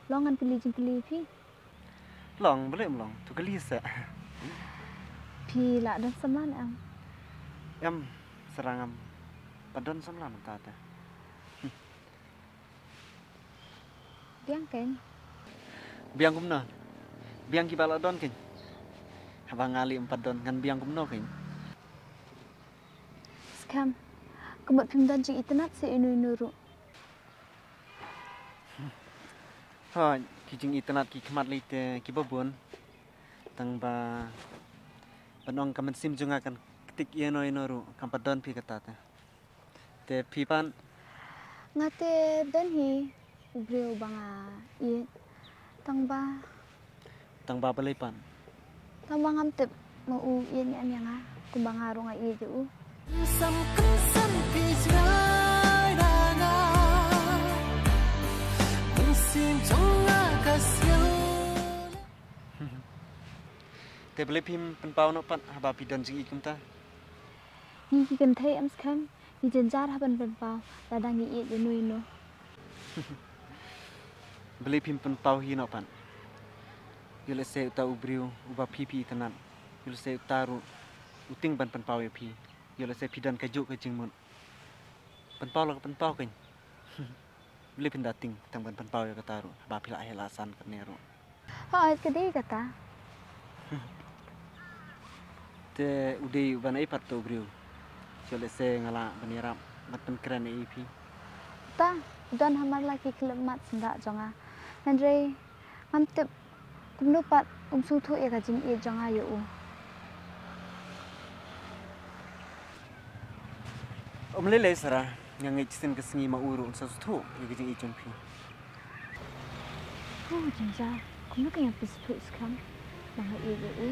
longan pilih pi. Long boleh melong, tu kali sa. Pi la dan saman am. Em serangam padon samlan ta ta. Biang ken. Biang kumna. Biang ki bala don ken. Abang ngali 4 don ngan biang kumno ken. Skam. Kemut pimdan jing itnat se inu-inuru. Ha, kijing itnat ki kemat lite ki babon. Tang ba penong kamen sim junga kan tik ino ru kampadon pi kata te pipan ngate dan hi ubreu banga i tangba balipan tangba ngam tep mau u yen an yang a kumbang harung ai ju te beli pim penpau no pan haba pidan jing ikum ta ni ki kan thai am skam ni jen jar haban pau dadang i je nui no beli pim penpau hi no pan yule se uta ubriu uba pipi tenan yule se utaru uting ban penpau ya pi yule se pidan kajuk ke jingmun penpau la penpau kan beli pindating tang ban penpau ya kataru haba pila helasan kanero ha kedi kata te udai banai patto briu chole se ngala baniram matan kran ep ta don hamar laki klemat senda jonga andre amtep kumno pat umsu thu e ga jing e jonga yo u omlele sara ngangai chisin kesngi ma uru sa thu e ga jing e jongpi oh jinja kumno kaya pis thu skam banga e yo u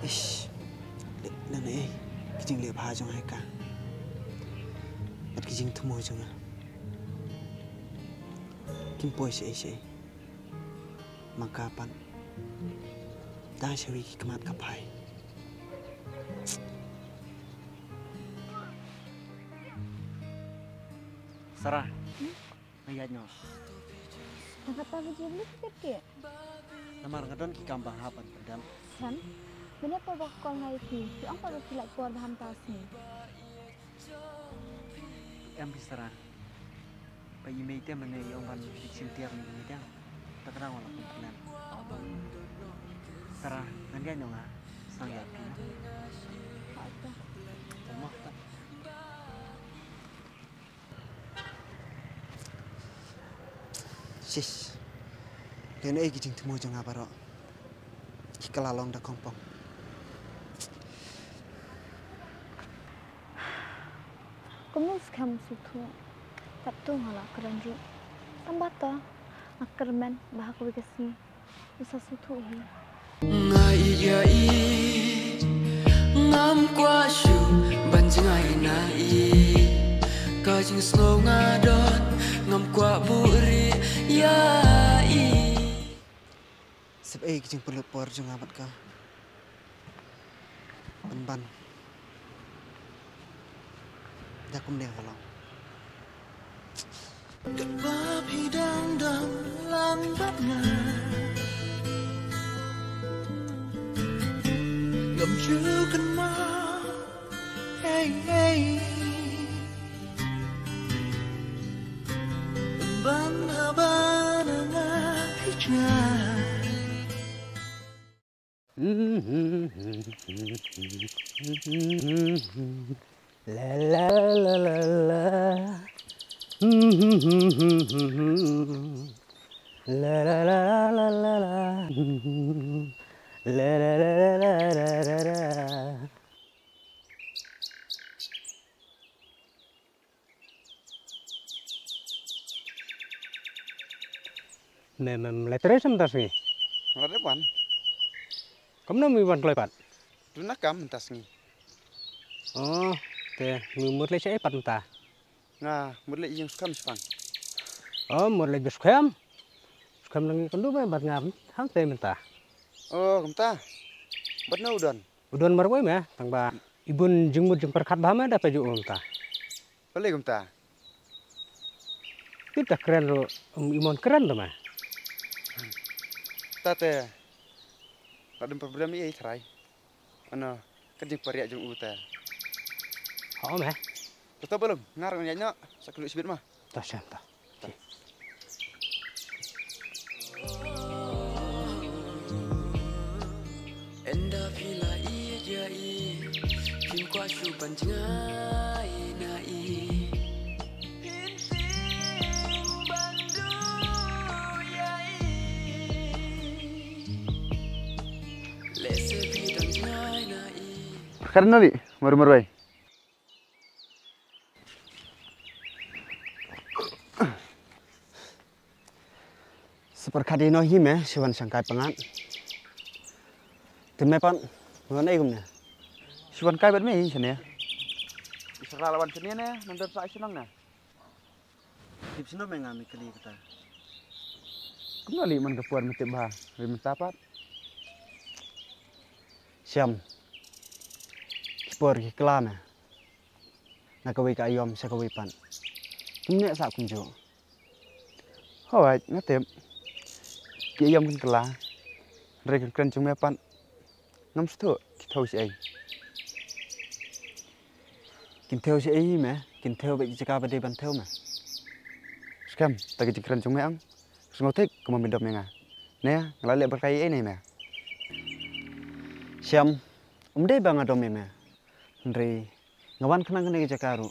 ish nane kijing le bha jong hai ka at kijing thumo jong kim poi se makapan da shawi ki kamat ka pai Sarah ayatnya kata bujibli ke namar ngadon ki kambang hapan pedam sam bene por bakol ngai ki ang par silak por baham tasni em bisara pa email te mane yang ban diksin tiap ni media tak rawa la kumpulan Sarah nanti nyonga sang ya pi sis den ai kijing thumo jong abaro kikalalong da kompong kumus kam suthu taptu hala keranju tambata akarman bahaku bekasi usa suthu hi ngai ya i ngam kwa shu banjing ai na i ka jing snow ngadon ngam kwa buri ya i sep ai kijing perlu por jong abat ka ban Dakum deng kalau. Gebab hidang dan lambatnya Ngamjukan mau Hey hey Ban habana hijau La la la la la. La la la la la la. La la la la la la. Memang letternya sebentar sih. Ada ban. Kamu nama ban kelepat? Duna kam entas ni. Oh, teh, murle saya pat entah. Nah, murle yang skam span. Oh, murle skam. Skam lagi kendu mah bat ngam, hang teh mentah. Oh, kemta. Bat na udon. Udon marwai mah, tang ba ibun jengmut jeng perkat bahama da peju mentah. Balik kemta. Kita keren lo, imon keren tuh mah. Tate. Ada problem ini try. Ano, kerja pariak jeng uta. Oh mah. Betul belum? Ngarang nyanyi, sakulit sibit mah. Tak santa. Enda pila iya i, kim kwa shu banjai na i. Hinting bandu ya i. Karena li, maru-maru ay. Seperti no hime, siwan sangkai pengat. Temepan, mengenai gumnya. Siwan kai bat me sini ya. Isra lawan sini ne, nanti sa senang na. Tip sino mengami kali kita. Kembali man kepuan metibah, mentapat. Siam. Kipor kiklama. Nakawi ka ayom sa kawipan. Kumnya sa kunjo. Hoy, ngatip. Ki ayom kun kala. Rek kan chung mepan. Ngam stu kithau si ai. Kintheu si ai me, kintheu be jika bade ban theu me. Skam, tagi jikran chung me ang. Sengotek kuma bindom menga. Ne, ngalale berkai ai ne me. Siam, umde bang adom me. Ndri ngawan kenang kene jakaru.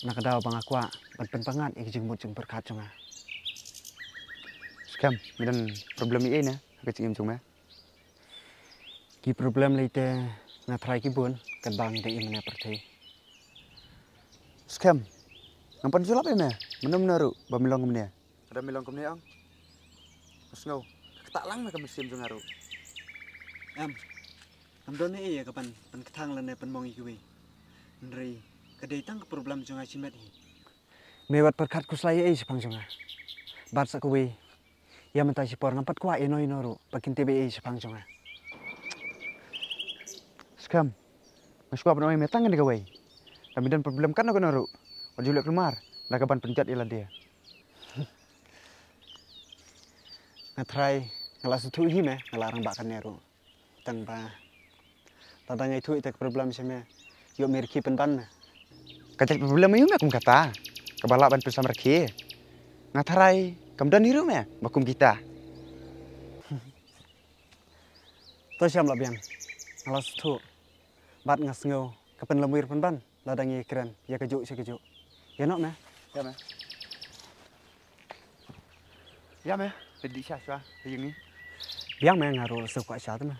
Nakadaw bang akwa, ban penpangat ik jing mut jing berkat chunga. Skam, midan problem i ne, ka ching chung me. Ki problem leite na try ki bun kan bang de imne perthai. Skam, ngampan sulap me, menam naru ba milong kumne. Ada milong kumne ang. Asngau, ketaklang me ka mesim chung aru. Amdon ni ya kapan pan ketang lene pan mongi kuwi. Ndri kadai tang problem jonga cimet hi. Mewat perkat kuslaya ai sepang jonga. Bar sa kuwi. Ya mentai sipor ngampat kwa eno inoru pakin tebe ai sepang jonga. Skam. Masuk apa namanya metang ni kawai. Kami dan problem kan aku naru. Wajulek kemar. Dah kapan penjat ilan dia. Ngatrai ngalas tu hi me ngalarang bakan neru. Tang ba. Tadanya itu problem sih yuk mirki penban. Kacak problem itu aku kata. Kebalak ban bersama merki. Ngatarai kemudian hiru me bakum kita. Tuh siam labian. Alas tu bat ngasngau kapan lemir penban ladangi keren ya kejuk si kejuk. Ya nak me? Ya me. Ya me. Jadi siapa yang ni? Biang me ngaruh suka siapa me?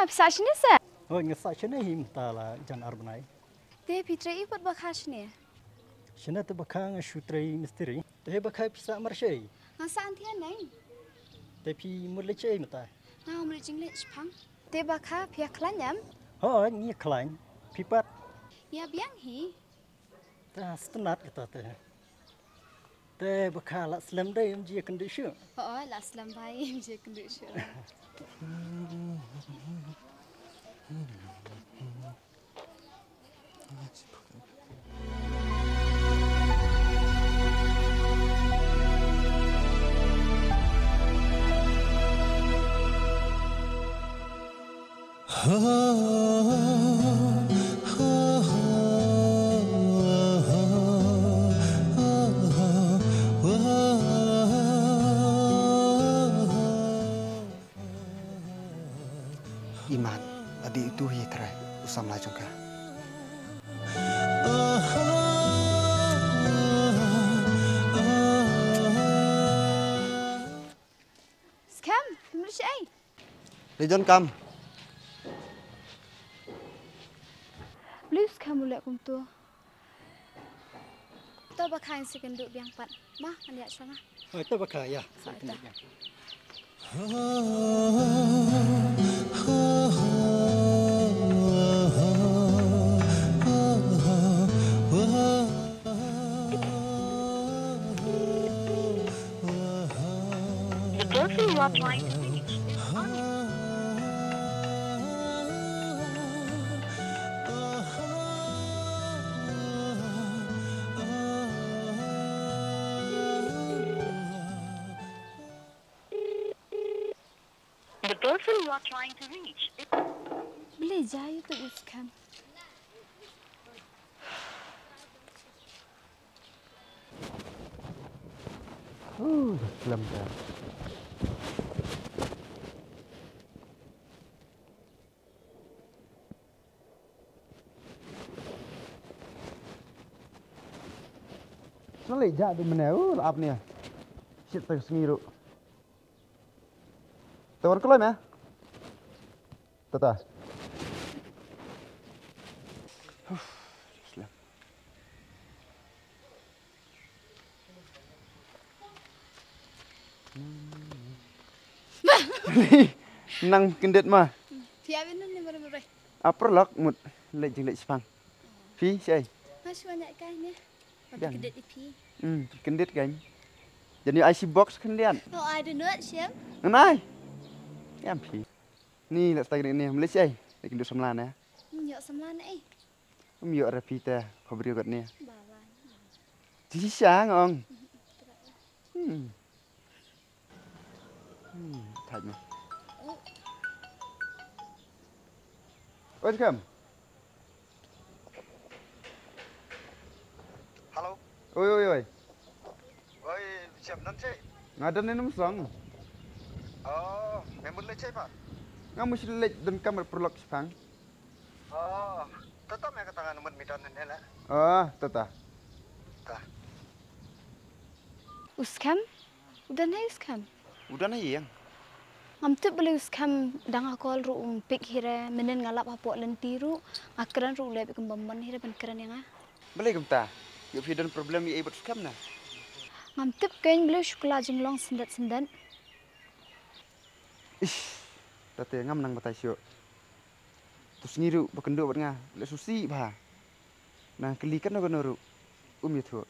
Pisah sini se? Oh, ngesah sini him tala jan arbnai. Teh pitra ikut bakal sini. Sini tu bakal ngesutrai misteri. Teh bakal pisah marshay. Ngasa antian nai. Teh pi mulai cai mata. Nah, mulai jinglet sepang. Teh bakal pihak klanyam. Oh, ni klany. Pipat. Ya biang hi. Teh setenat kata teh. Teh bakal lah selam day mji kondisi. Oh, lah selam bayi mji kondisi. Iman, adik itu ya terai, usam lah juga. Skam, mulai cai. Lejon kam. Please kamu lihat kumtu. Tahu bakal second duk biang pat. Mah, anda sana. Oh, itu bakal ya. The person you are trying to reach is The person you are trying to reach is... Boleh jaya tu Skam. Lemah. Balik jak tu meneu lap ni. Shit tak sengiru. Tawar kelai meh. Tata. Nang kendet mah. Pia benar ni baru-baru. Apa lok mut lek jeng lek sepang. Pi sei. Masih banyak kan ni. Dan. Kendet ipi. Kendet kan. Jadi IC box kendian. Oh, I don't know siap. Nai. Yang pi. Ni lek stag ni Malaysia ai. Lek kendet semlan ya. Nyok semlan eh. Nyok rapi teh khabri kat ni. Balan. Ji sang ong. Thật nè. Welcome. Halo. Oi. Oi, siap nan cek. Ngadan ni nom song. Oh, memang le cek pak. Ngamu silek dan kamar perlok sepang. Oh, tetap ya ketangan nomor midan ni lah. Oh, tata. Tah. Uskam? Udah naik uskam? Udah na yang. Ngamtip boleh uskam dang akol ru pik hira menen ngalap apok lentiru akran ru lebih kembamban hira penkeran yang ah. Boleh gemta. Yuk fidan problem ye ibut skam na. Ngamtip kain boleh sekolah jenglong sendat. Ish. Tata ngam nang batai syuk. Terus ngiru bakenduk bat ngah. Le susi bah. Nah kelikan no gonoru. Itu.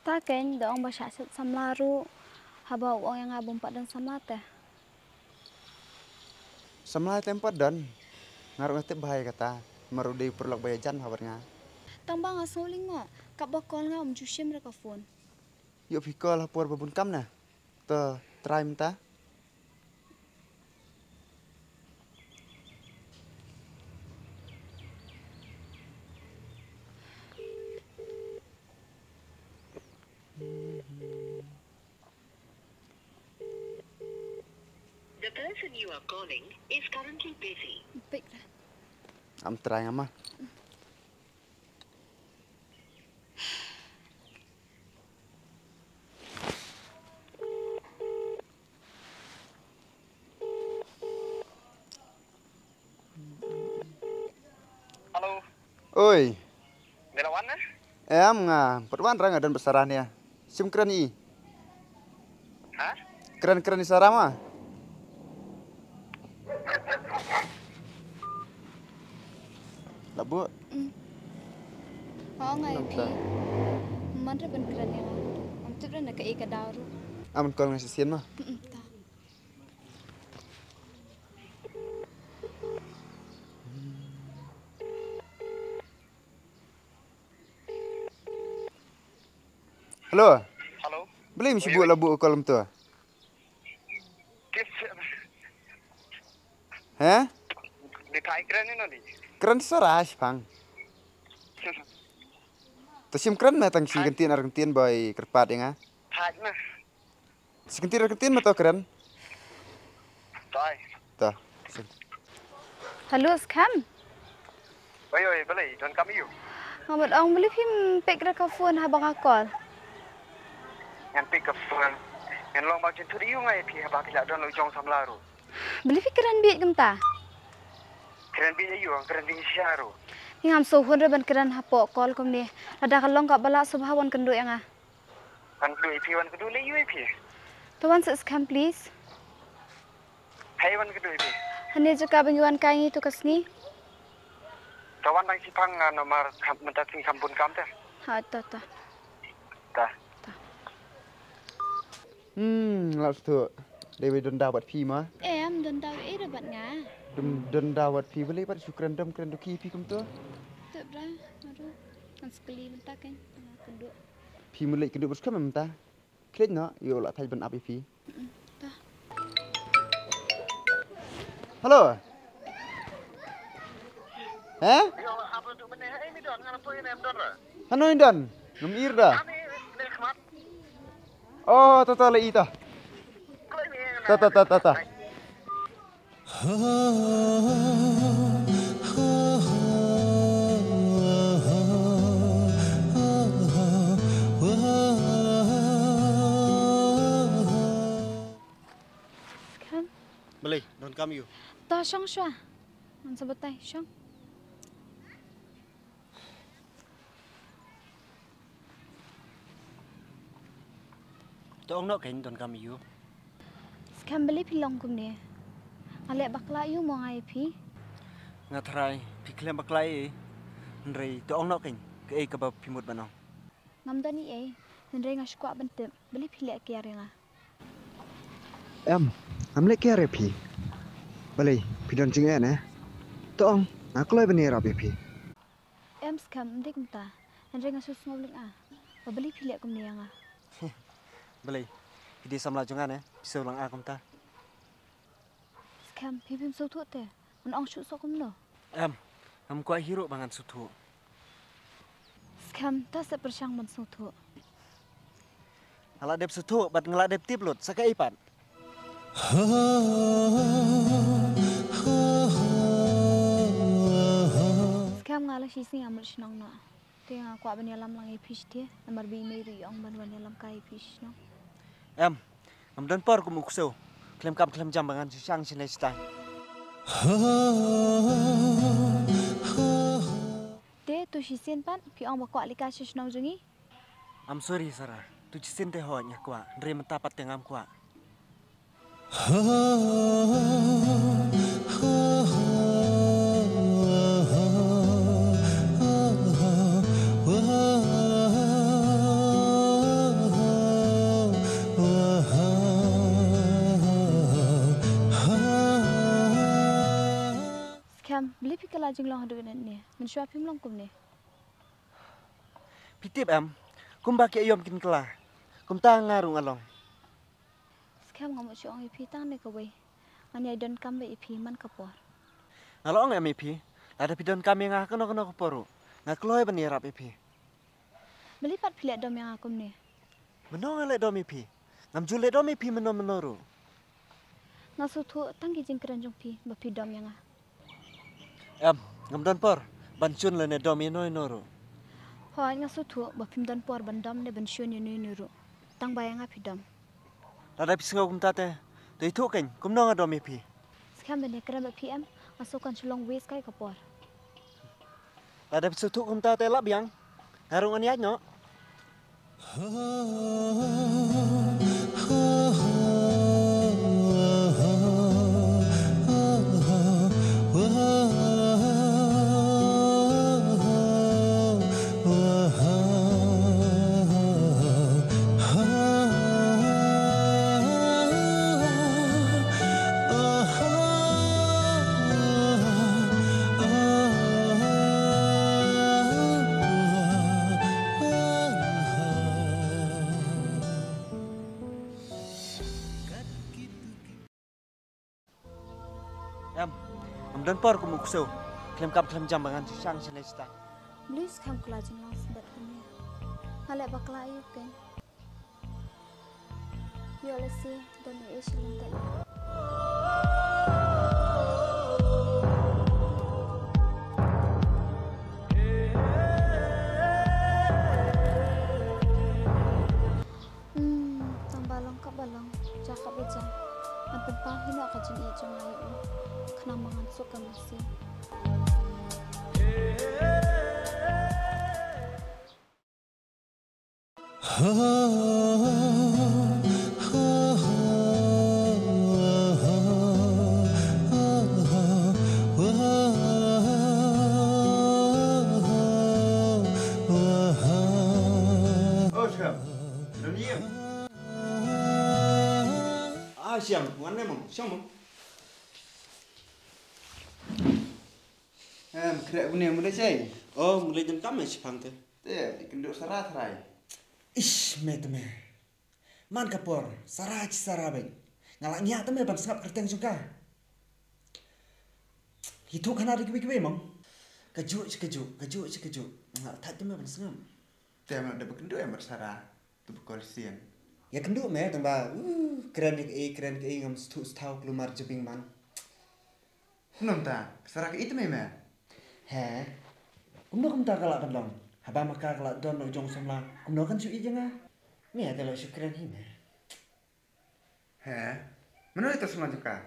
Tak kain doang bahasa samlaru. Haba uang yang abang pak dan samlat teh. Samlat tempat dan ngaruh ngetip bahaya kata. Maru di perlok bahaya jan habarnya. Tambah ngasau lingo. Kak bakal ngam jusim mereka phone. Yuk fikol hapur babun kam na. Try minta. The person you are calling is currently busy. Baiklah. Am try ngama. Halo. Oi. Melawan na? Perwan rang dan besarahnya. Sim keren i. Hah? Keren di sarama. Labu. Oh ngai pi. Mana penkeran yang ngamtip dah nak ikat daru. Aman kol ngasih sian mah. Halo. Halo. Boleh mesti buat labu kolam tu? Hah? Di thai keren ni nani. Keren saras pang. Tersim keren mah tang si gentin boy kerpat ya ngah. Thai mah. Si gentin mah tau keren. Thai. Tah. Halo skam. Oi, boleh. Don kami yuk. Ngamat ang boleh pim pek reka phone habang akol. Yang pick up phone. Yang long macam tu dia ngai pi habang tidak don lojong samlaru. Boleh fikiran biat gemta. Keren bi ayu, keren bi syaru. Ngam sohun reban keran hapok kol kom ni. Ada kalong kak balak subhawan kenduk yang ah. Kan kedua ipi wan kedua le ipi. Tuan skam please. Hai wan kedua ipi. Hanya juga penyuan kain itu kesni. Tawan nang sipang nomor mentating kampun kam teh. Ha ta. Tah. Lalu tu. Dewi denda buat pi mah. Em denda dapat ngah. Denda buat pi boleh pada syukuran dam keren duki pi kum tu. Tak berah, maru. Kan sekali bentar kan. Kenduk. Pi mulai kenduk berskam mentah. Klik nak, yo lah thai ben api pi. Tah. Halo. Hah? Yo apa tu benda ini don ngapa ini don ra? Hano indan. Nom irda. Oh, tata le ita. Ta. Boleh, don kami yuk. Ta syong sywa. Ngan sebetai syong. Tuong nak kain don kami yuk. Sekarang beli pilong kum ni. Alek bakla yu mau ngai pi. Ngatrai, piklem baklai. Nrei tuong nak kain. Ke kebab pimut banong. Ngam dani nrei ngas kuat bentep. Beli pilek ke arenga. Amlek ke are pi. Boleh, pi don jing ne. Tuong, aku loi bani rapi pi. Sekarang mendek mta. Nrei ngas sus ngobling beli pilek kum ni anga. Boleh. Di samla jungan bisa ulang akum ta. Sekarang pipim sutu te. Menong syuk sokum lo. Kuat hero bangan sutu. Sekarang tak sepersyang men sutu. Ala dep sutu, bat ngelak dep tiplut, saka ipan. Sekarang ngalah sisi ngambil senang nak. Tiang aku abang yalam lang ipis dia, nomor bini riong ban yalam kai ipis no. Dan por kum ukso. Klem kam klem jam bangan sang sinai stai. Te tu sisin pan pi ong bakwa lika senang jungi. Sorry Sarah. Tu sisin te ho nya kwa. Ndre mentapat tengam kwa. Beli pikir lajeng long hadu ni, mensyua pim long kum ni. Pitip kum baki ayom kin kelah, kum ta ngarung along. Sekarang ngamuk syong ipi tang ni kawai, mani don kambe ipi man kapor. Ngalong ipi, ada pidon kami ngah kono kaporu, ngakloi bani rap ipi. Beli pat pilek dom yang akum ni. Menong alek dom ipi, ngam jule dom ipi menoru. Ngasutu tang kijing keranjung pi, bapi dom yang ngam don por, bancun le ne dom ino inoru. Hoi ngasutu bapim don por bandam ne bansyun ino inoru. Tang bayang api dom. Ada pisngau kum tate, tu itu kan, kum nong dom ipi. Sekarang benda keren bapi masukkan sulong wes kai kapor. Ada pisutu kum tate lap yang, ngarung aniat no. Dan por kum ukso, klem kap klem jam bangan sang sinai stai. Blis kam kelajeng lang sebat kami. Halek bakla ayuk kan. Yo lesi dan isilin tak. Balong kap balong, cakap aja. Nampak pahin nak kajin ijeng ayuk. Kena mangan suka nasi. Siang, mana mong? Siang mong? Kerek punya mulai cai. Mulai jam kam si pang te. Kenduk sarah terai. Ish, me. Man kapor, sarah baik. Ngalak niat te me ban sengap kerteng juga. Itu kan ada kibi mong. Kejuk. Ngalak tak te me ban sengap. Te ada bekenduk bersarah. Tu berkolisian. Ya kenduk me tamba. Keren ke ngam stau kelumar jeping man. Nom ta, sarah itu me. Kumno tak kalak kan dong. Haba maka kalak don no jong samla. Kumno kan sui jenga. Me telo syukran hi me. Menurut itu semua juga.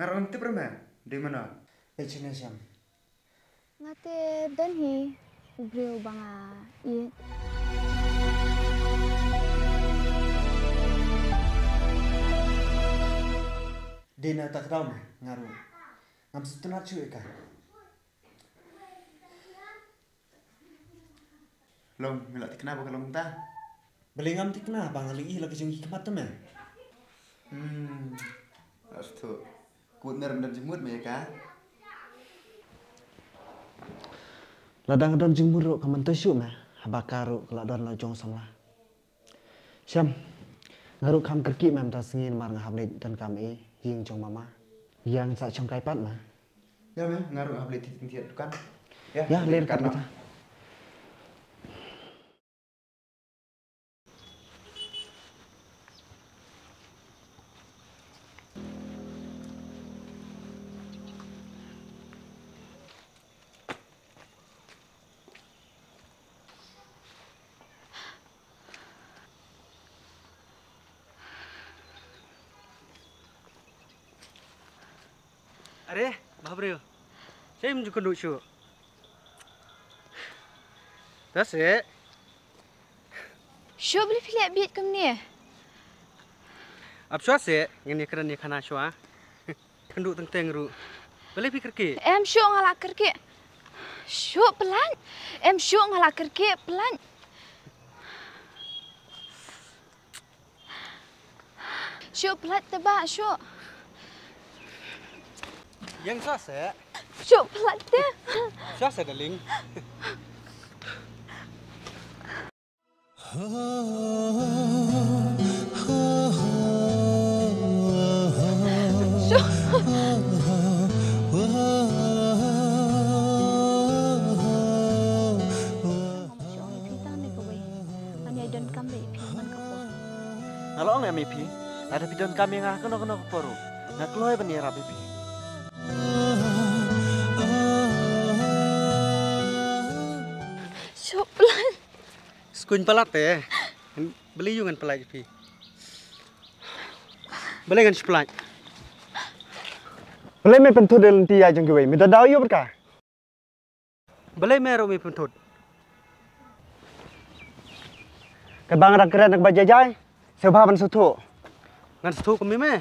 Ngaron tip remeh. Di mana? Pecina siam. Ngate dan hi ubreu banga i. Dina tak tahu meh ngaru. Ngam setunat cuy kan. Long melak kenapa kalau minta? Beli ngam tik kenapa ngali lagi jeng hikmat tu meh. Astu. Kut nerem dan jemut meh ka. Ladang don jemut ro kaman tesu meh. Habakaru kalau don lo jong samla. Syam. Ngaru kam kerki meh ta sengin mar ngahablet dan kami ying jong mama. Yang sak jong kai pat mah. Ya meh ngaru hablet tiat kan. Ya ler kan kita. Are, bahabreu. Saya menjuk duk syu. Das it. Syu beli pilih bit kem ni. Ab syua se, ngini keran ni khana syua. Kenduk teng-teng ru. Boleh pikir ke? Em syu ngalak kerki. Syu pelan. Em syu ngalak kerki pelan. Syu pelan tebak syu. Yang syua se. Syu pelan te. Syua se darling. Kalau orang yang mipi, ada pidon kami ngah kena keporu. Nak keluar benih rapi pi. Pelan. Skun pelat teh. Beli jungan pelat pi. Beli kan pelat. Beli me pentud dalam tiya jeng kiwei. Minta daw yo berkah. Beli me ro me pentud. Kabang rak keren nak bajajai. Sebahaban sutu. Ngan sutu kami me.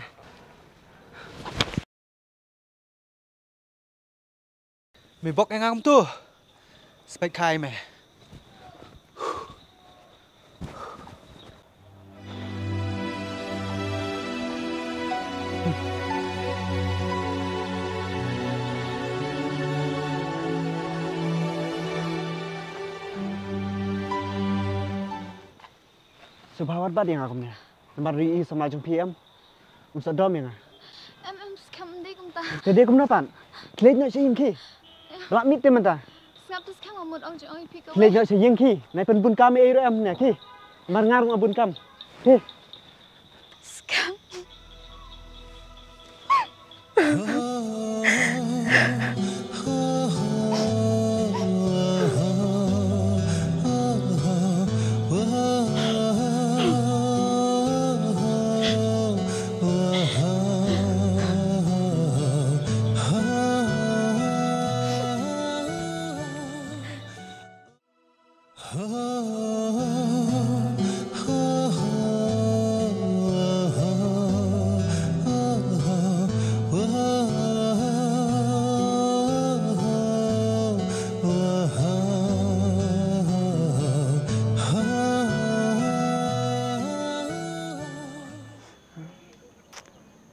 Mi bok yang ngam tu. Spek kai me. Subhawat bad yang aku punya. Nomor ri sama jung PM. Usah dom yang. Em skam dei kum ta. Jadi aku menapan. Klej nak sayim ki. Lak mit tem ta. Skam tu skam amut ong jong pi ko. Klej nak sayim ki. Nai pen bun kami ero em ne ki. Mar ngarung abun kam. Ki. Skam.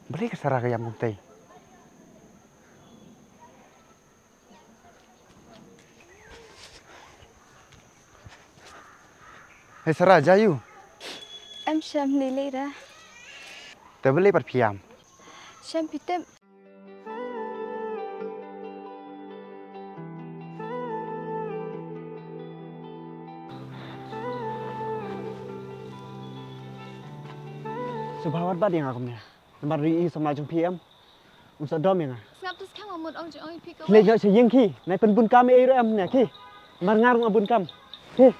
Beli kesarah ke yang mukti. Hei Sarah, jayu. Em Syam lili dah. Terbeli perpiam. Syam pitem. Subhawat bad yang aku punya. Nomor ri sama jung PM. Usah dom yang. Skam tu skam amut ong jong pi ko. Klej nak sayim ki. Nai pen bun kami ero em ne ki. Mar ngarung abun kam. Ki.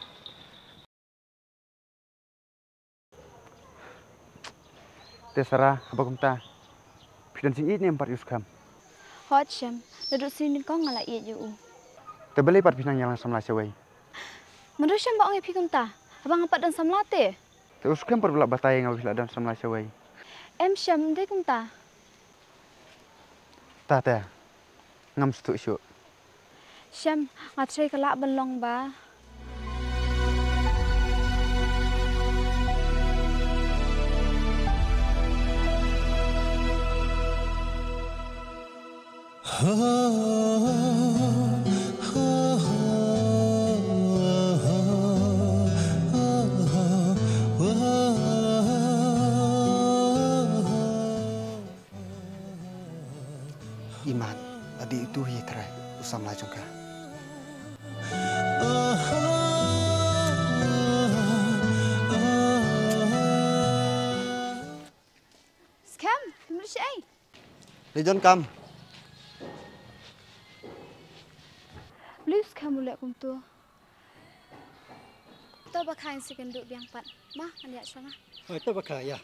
Terserah apa kumta. Pidan sing it ni empat yuskam. Hot Syam, duduk sini kau ngalah iya ju. Tebeli pat pinang yang samla sewai. Menurut Syam baong epi kumta, abang empat dan samlate. Terus kan perbelak batai yang abis dan samla sewai. Syam deh kumta. Tata, ngam setuk syuk. Syam, ngatri kelak belong ba. Iman, adik itu ye terai usam lajung ka. Scam, menurut saya. Lejon kam. Please kamu lihat kumtu. Tahu bakal second duk biang pat. Mah, anda sana. Oh, itu bakal ya.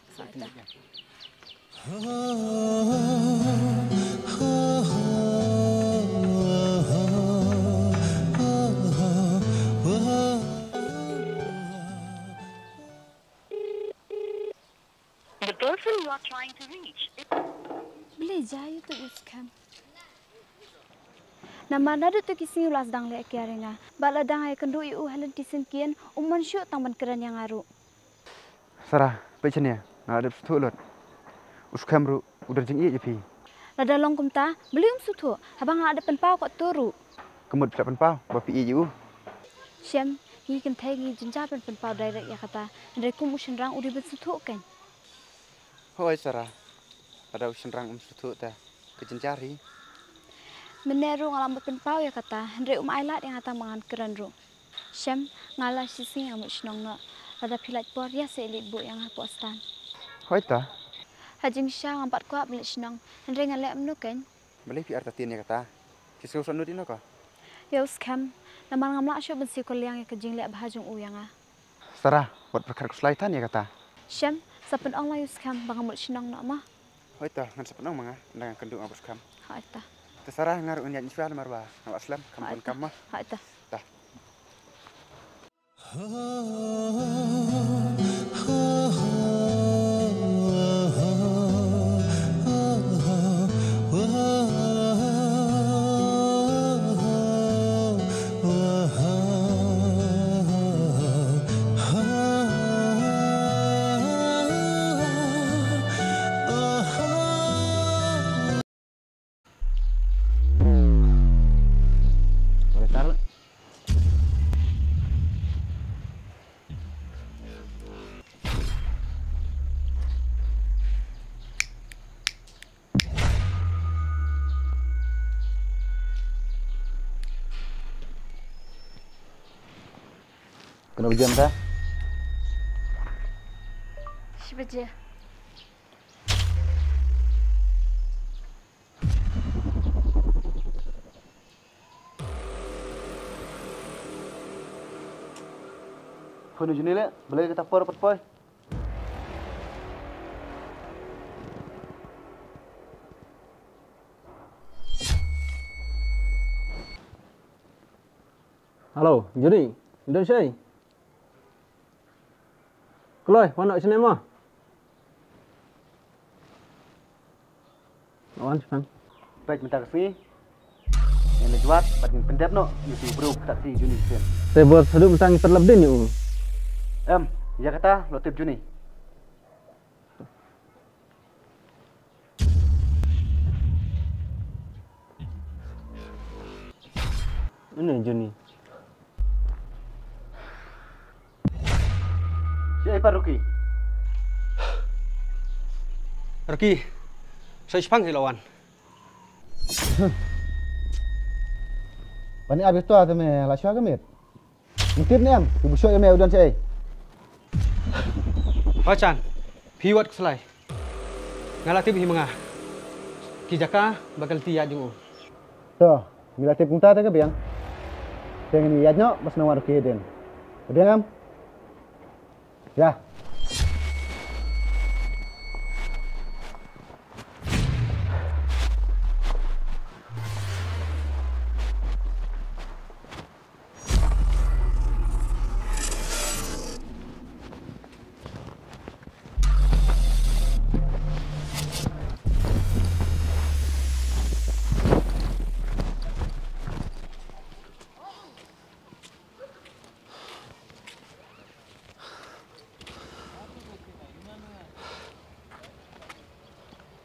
The person you are trying to reach. Boleh jaya tu scam. Nama nada tu kisi ulas dang le kiarenga. Bala dang ay kendu iu halan tisin kian umman syuk tangman keran yang aru. Sarah, pecen ya. Nak ada setuk lot. Uskam ru udah jeng iya jepi. Lada long kumta, beli sutu. Abang ada penpau kok turu. Kemud pula penpau, bapi iya ju. Syam, hi kan tegi jenjapan penpau direct ya kata. Mereka musin rang udi bersutu kan. Hoi Sarah, ada usin rang setuk ta. Kejencari. Meneru ngalam penpau ya kata. Hendrik ailat yang kata mangan keran ru. Syam, ngalah sisi yang musnong nak. Lada pilat por ya selit bu yang aku astan. Hoi ta. Hajing Syah empat kuat milik senang. Hendrik ngalek menu kan? Boleh piar tatin ya kata. Kisah usan nu dino ka? Ya scam. Nama ngamlak syuk bensi kuliang yang kejing lek bahajung uyang ah. Sarah, buat perkara kesulaitan ya kata. Syam, sapen ong layu scam bang milik senang nak mah. Hoi ta, ngan sapen ong manga, nang kendung abus kam. Hai ta. Terserah ngaruh nyat nyual marba. Nawak Islam, kampun kam mah. Hai ta. Dah. Kenapa jam ta? Sebeja. Kau nu jenis le, boleh kita por pot. Halo, Juni, Indonesia. Keluar, mana sini mah? Lawan Jepang. Baik, minta kasih. Yang lejuat, batin pendap no, yusi bro tak si Juni sen. Saya buat hidup sang terlebih ni. Ya kata lo tip Juni. Ini Juni. Siapa Ruki? Ruki, saya Jepang lawan. Pani abis tu ada me lasya kemit. Mungkin ni ibu syok me udan saya. Pacan, piwat keselai. Ngalatip hi mengah. Kijaka bakal tiya jung. So, bila tip kunta ta ke biang. Tengen ni yadno mas nawar Ruki den. Biang am? Ya.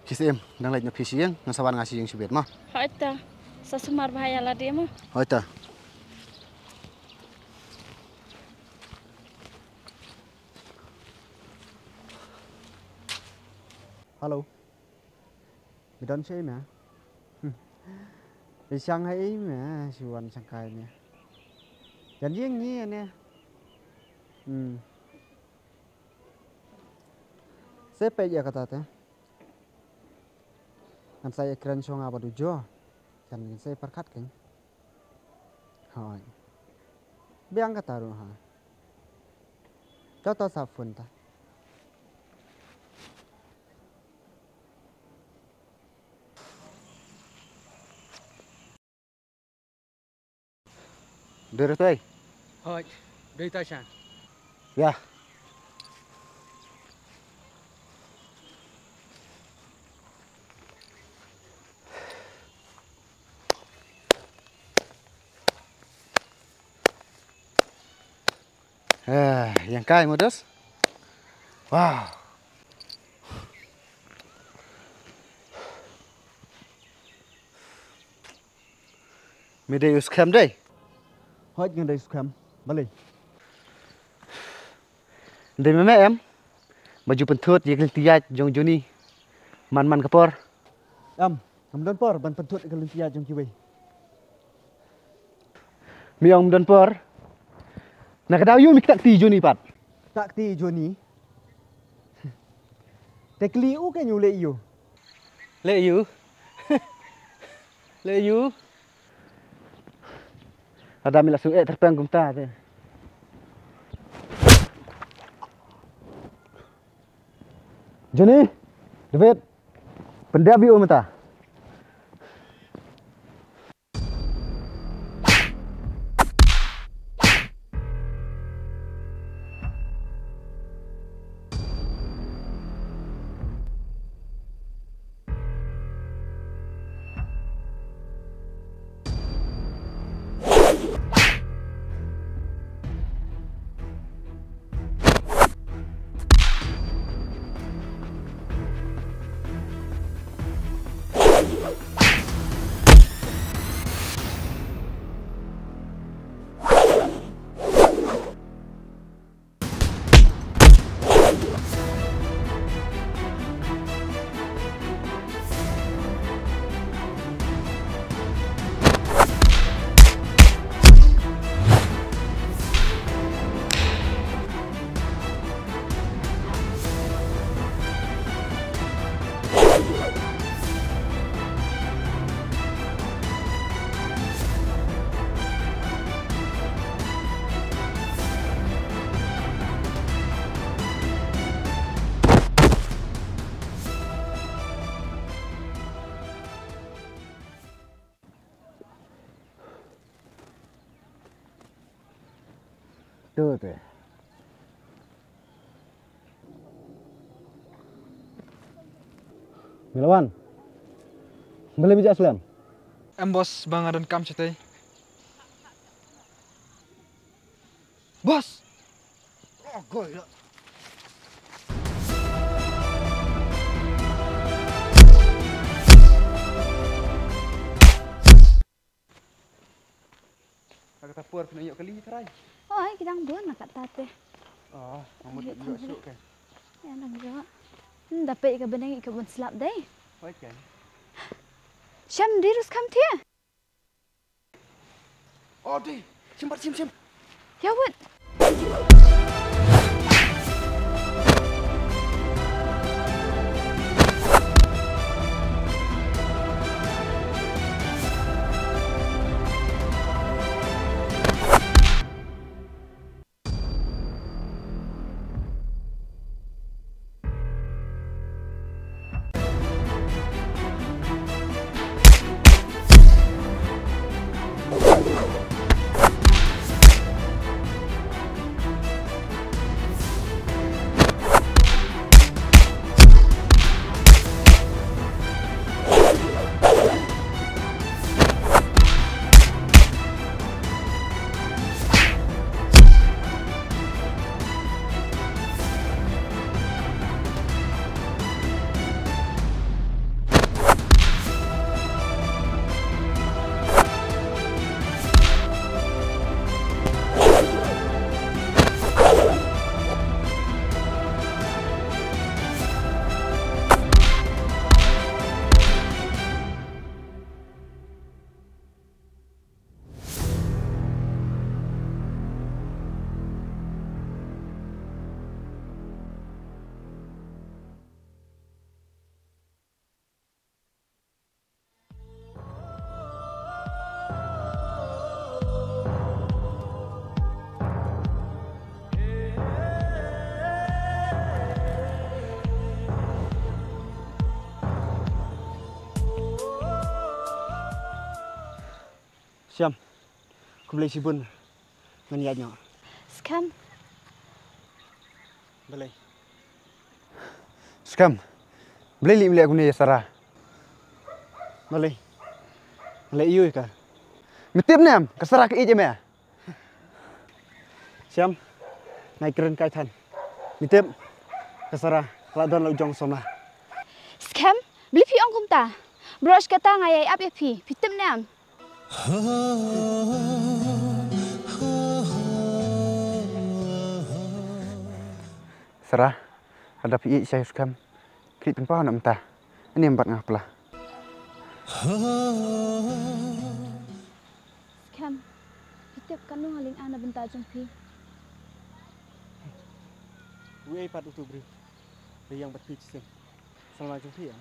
Kisem, dang lait na pisiyang, nasawan nga siyang sibet mo. Hoita, sa sumar bahaya lah dia mo. Hoita. Halo. Bidan siya na. Isang hay mà, siwan sang kai nè. Yan riêng nhỉ nè. Siapa ya kata teh? Kan saya keren so ngapa dujo, kan saya perkat kan. Hai. Biang kata ruh ha. Toto safun ta. Đưa tay. Thôi, đưa tay sang. Ya. Yang kai modus. Wow. Medeus kam đây. Hết ngang đây kam, balik. Dari mana em? Baju pentut yang kelitiat jong Joni. Man kapor. Kemudian por ban pentut kelitiat jong kiwi. Miong dan por. Nak daw yu mik takti Joni pat. Takti Joni. Tekli u ke nyu le yu. Le yu. Le yu. Ada mi langsung terpanggung ta tu. Joni, David, pendabi umata. Tu tu. Milawan. Boleh bijak Islam. Bos bang dan kam cetai. Bos. Oh, gol. Kata puar penayuk kali terai. Oh, kita buat nak tate. Oh, kamu tak juga suka kan? Ya, nak juga. Dapat ikan benang ikan selap deh. Baik kan? Syam, dirus kam dia. Oh, deh. Sim. Ya, what? Siam. Ku boleh sibun. Ngeniatnya. Scam. Boleh. Scam. Boleh lihat aku ni Sarah. Boleh. Boleh iyo ka. Mitip ni am. Kasara ke ije me. Siam. Naik keren kaitan. Mitip. Kasara. Ladon lau jong somah. Scam. Beli pi ong kumta. Brush kata ngayai ap ya pi. Pitip ni am. Sarah. Ada pi saya Scam. Krit tempat nak mentah. Ini empat ngaplah. Scam. Pitip kan nu ngaling ana bentar jong pi. Wei pat utu beri. Yang berpikir sih. Selamat jumpa ya.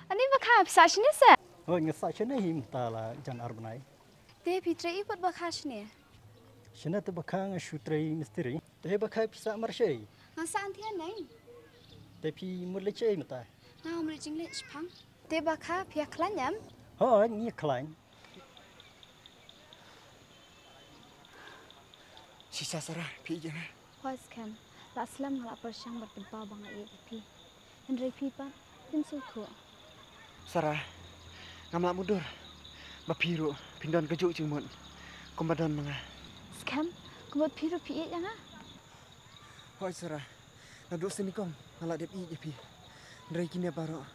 Ani bakal bisa sini se? Oh, ngesah sini him tala jan arbnai. Teh pitri ikut bakal sini. Sini tu bakal ngesutrai misteri. Teh bakal bisa marshay. Ngasa antian lain. Tapi mulai cai mata. Nah, mulai jinglet sepang. Teh bakal pihak kelanyam. Oh, ni kelain. Sisa Sarah, pi je na. Hoi Scam. La Islam ngalak persyang bertempa bang ai pi. Henry pi pa. Tim suku. Sarah. Ngamak mundur. Bapiru pindon kejuk cumut. Kombadon manga. Scam. Kebut piru pi yang ah. Hoi Sarah. Naduk sini kom. Ngalak dep je pi. Ndrai kini baro.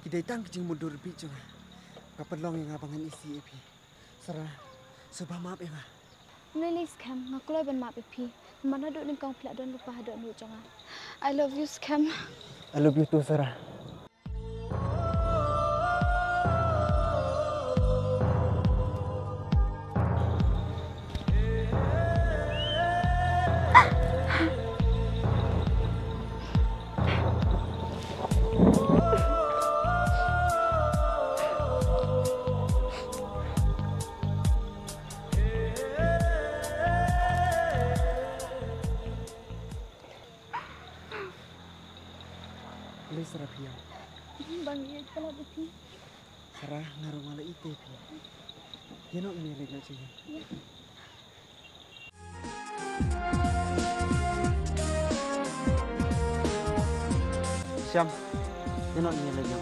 Kita tang kecing mundur pi cung. Kapelong yang abangan isi pi. Sarah. Sebab maaf ya. Lily Scam, ngakulai ben maaf pi. Mana duk ning kong pelak don lupa hadok nu jonga. I love you Scam. I love you too Sarah. Sarah pia. Bang ye pala pi. Sarah ngaruh mala ite pi. Ye no ini lagi macam ni. Siam. Ye no ini lagi.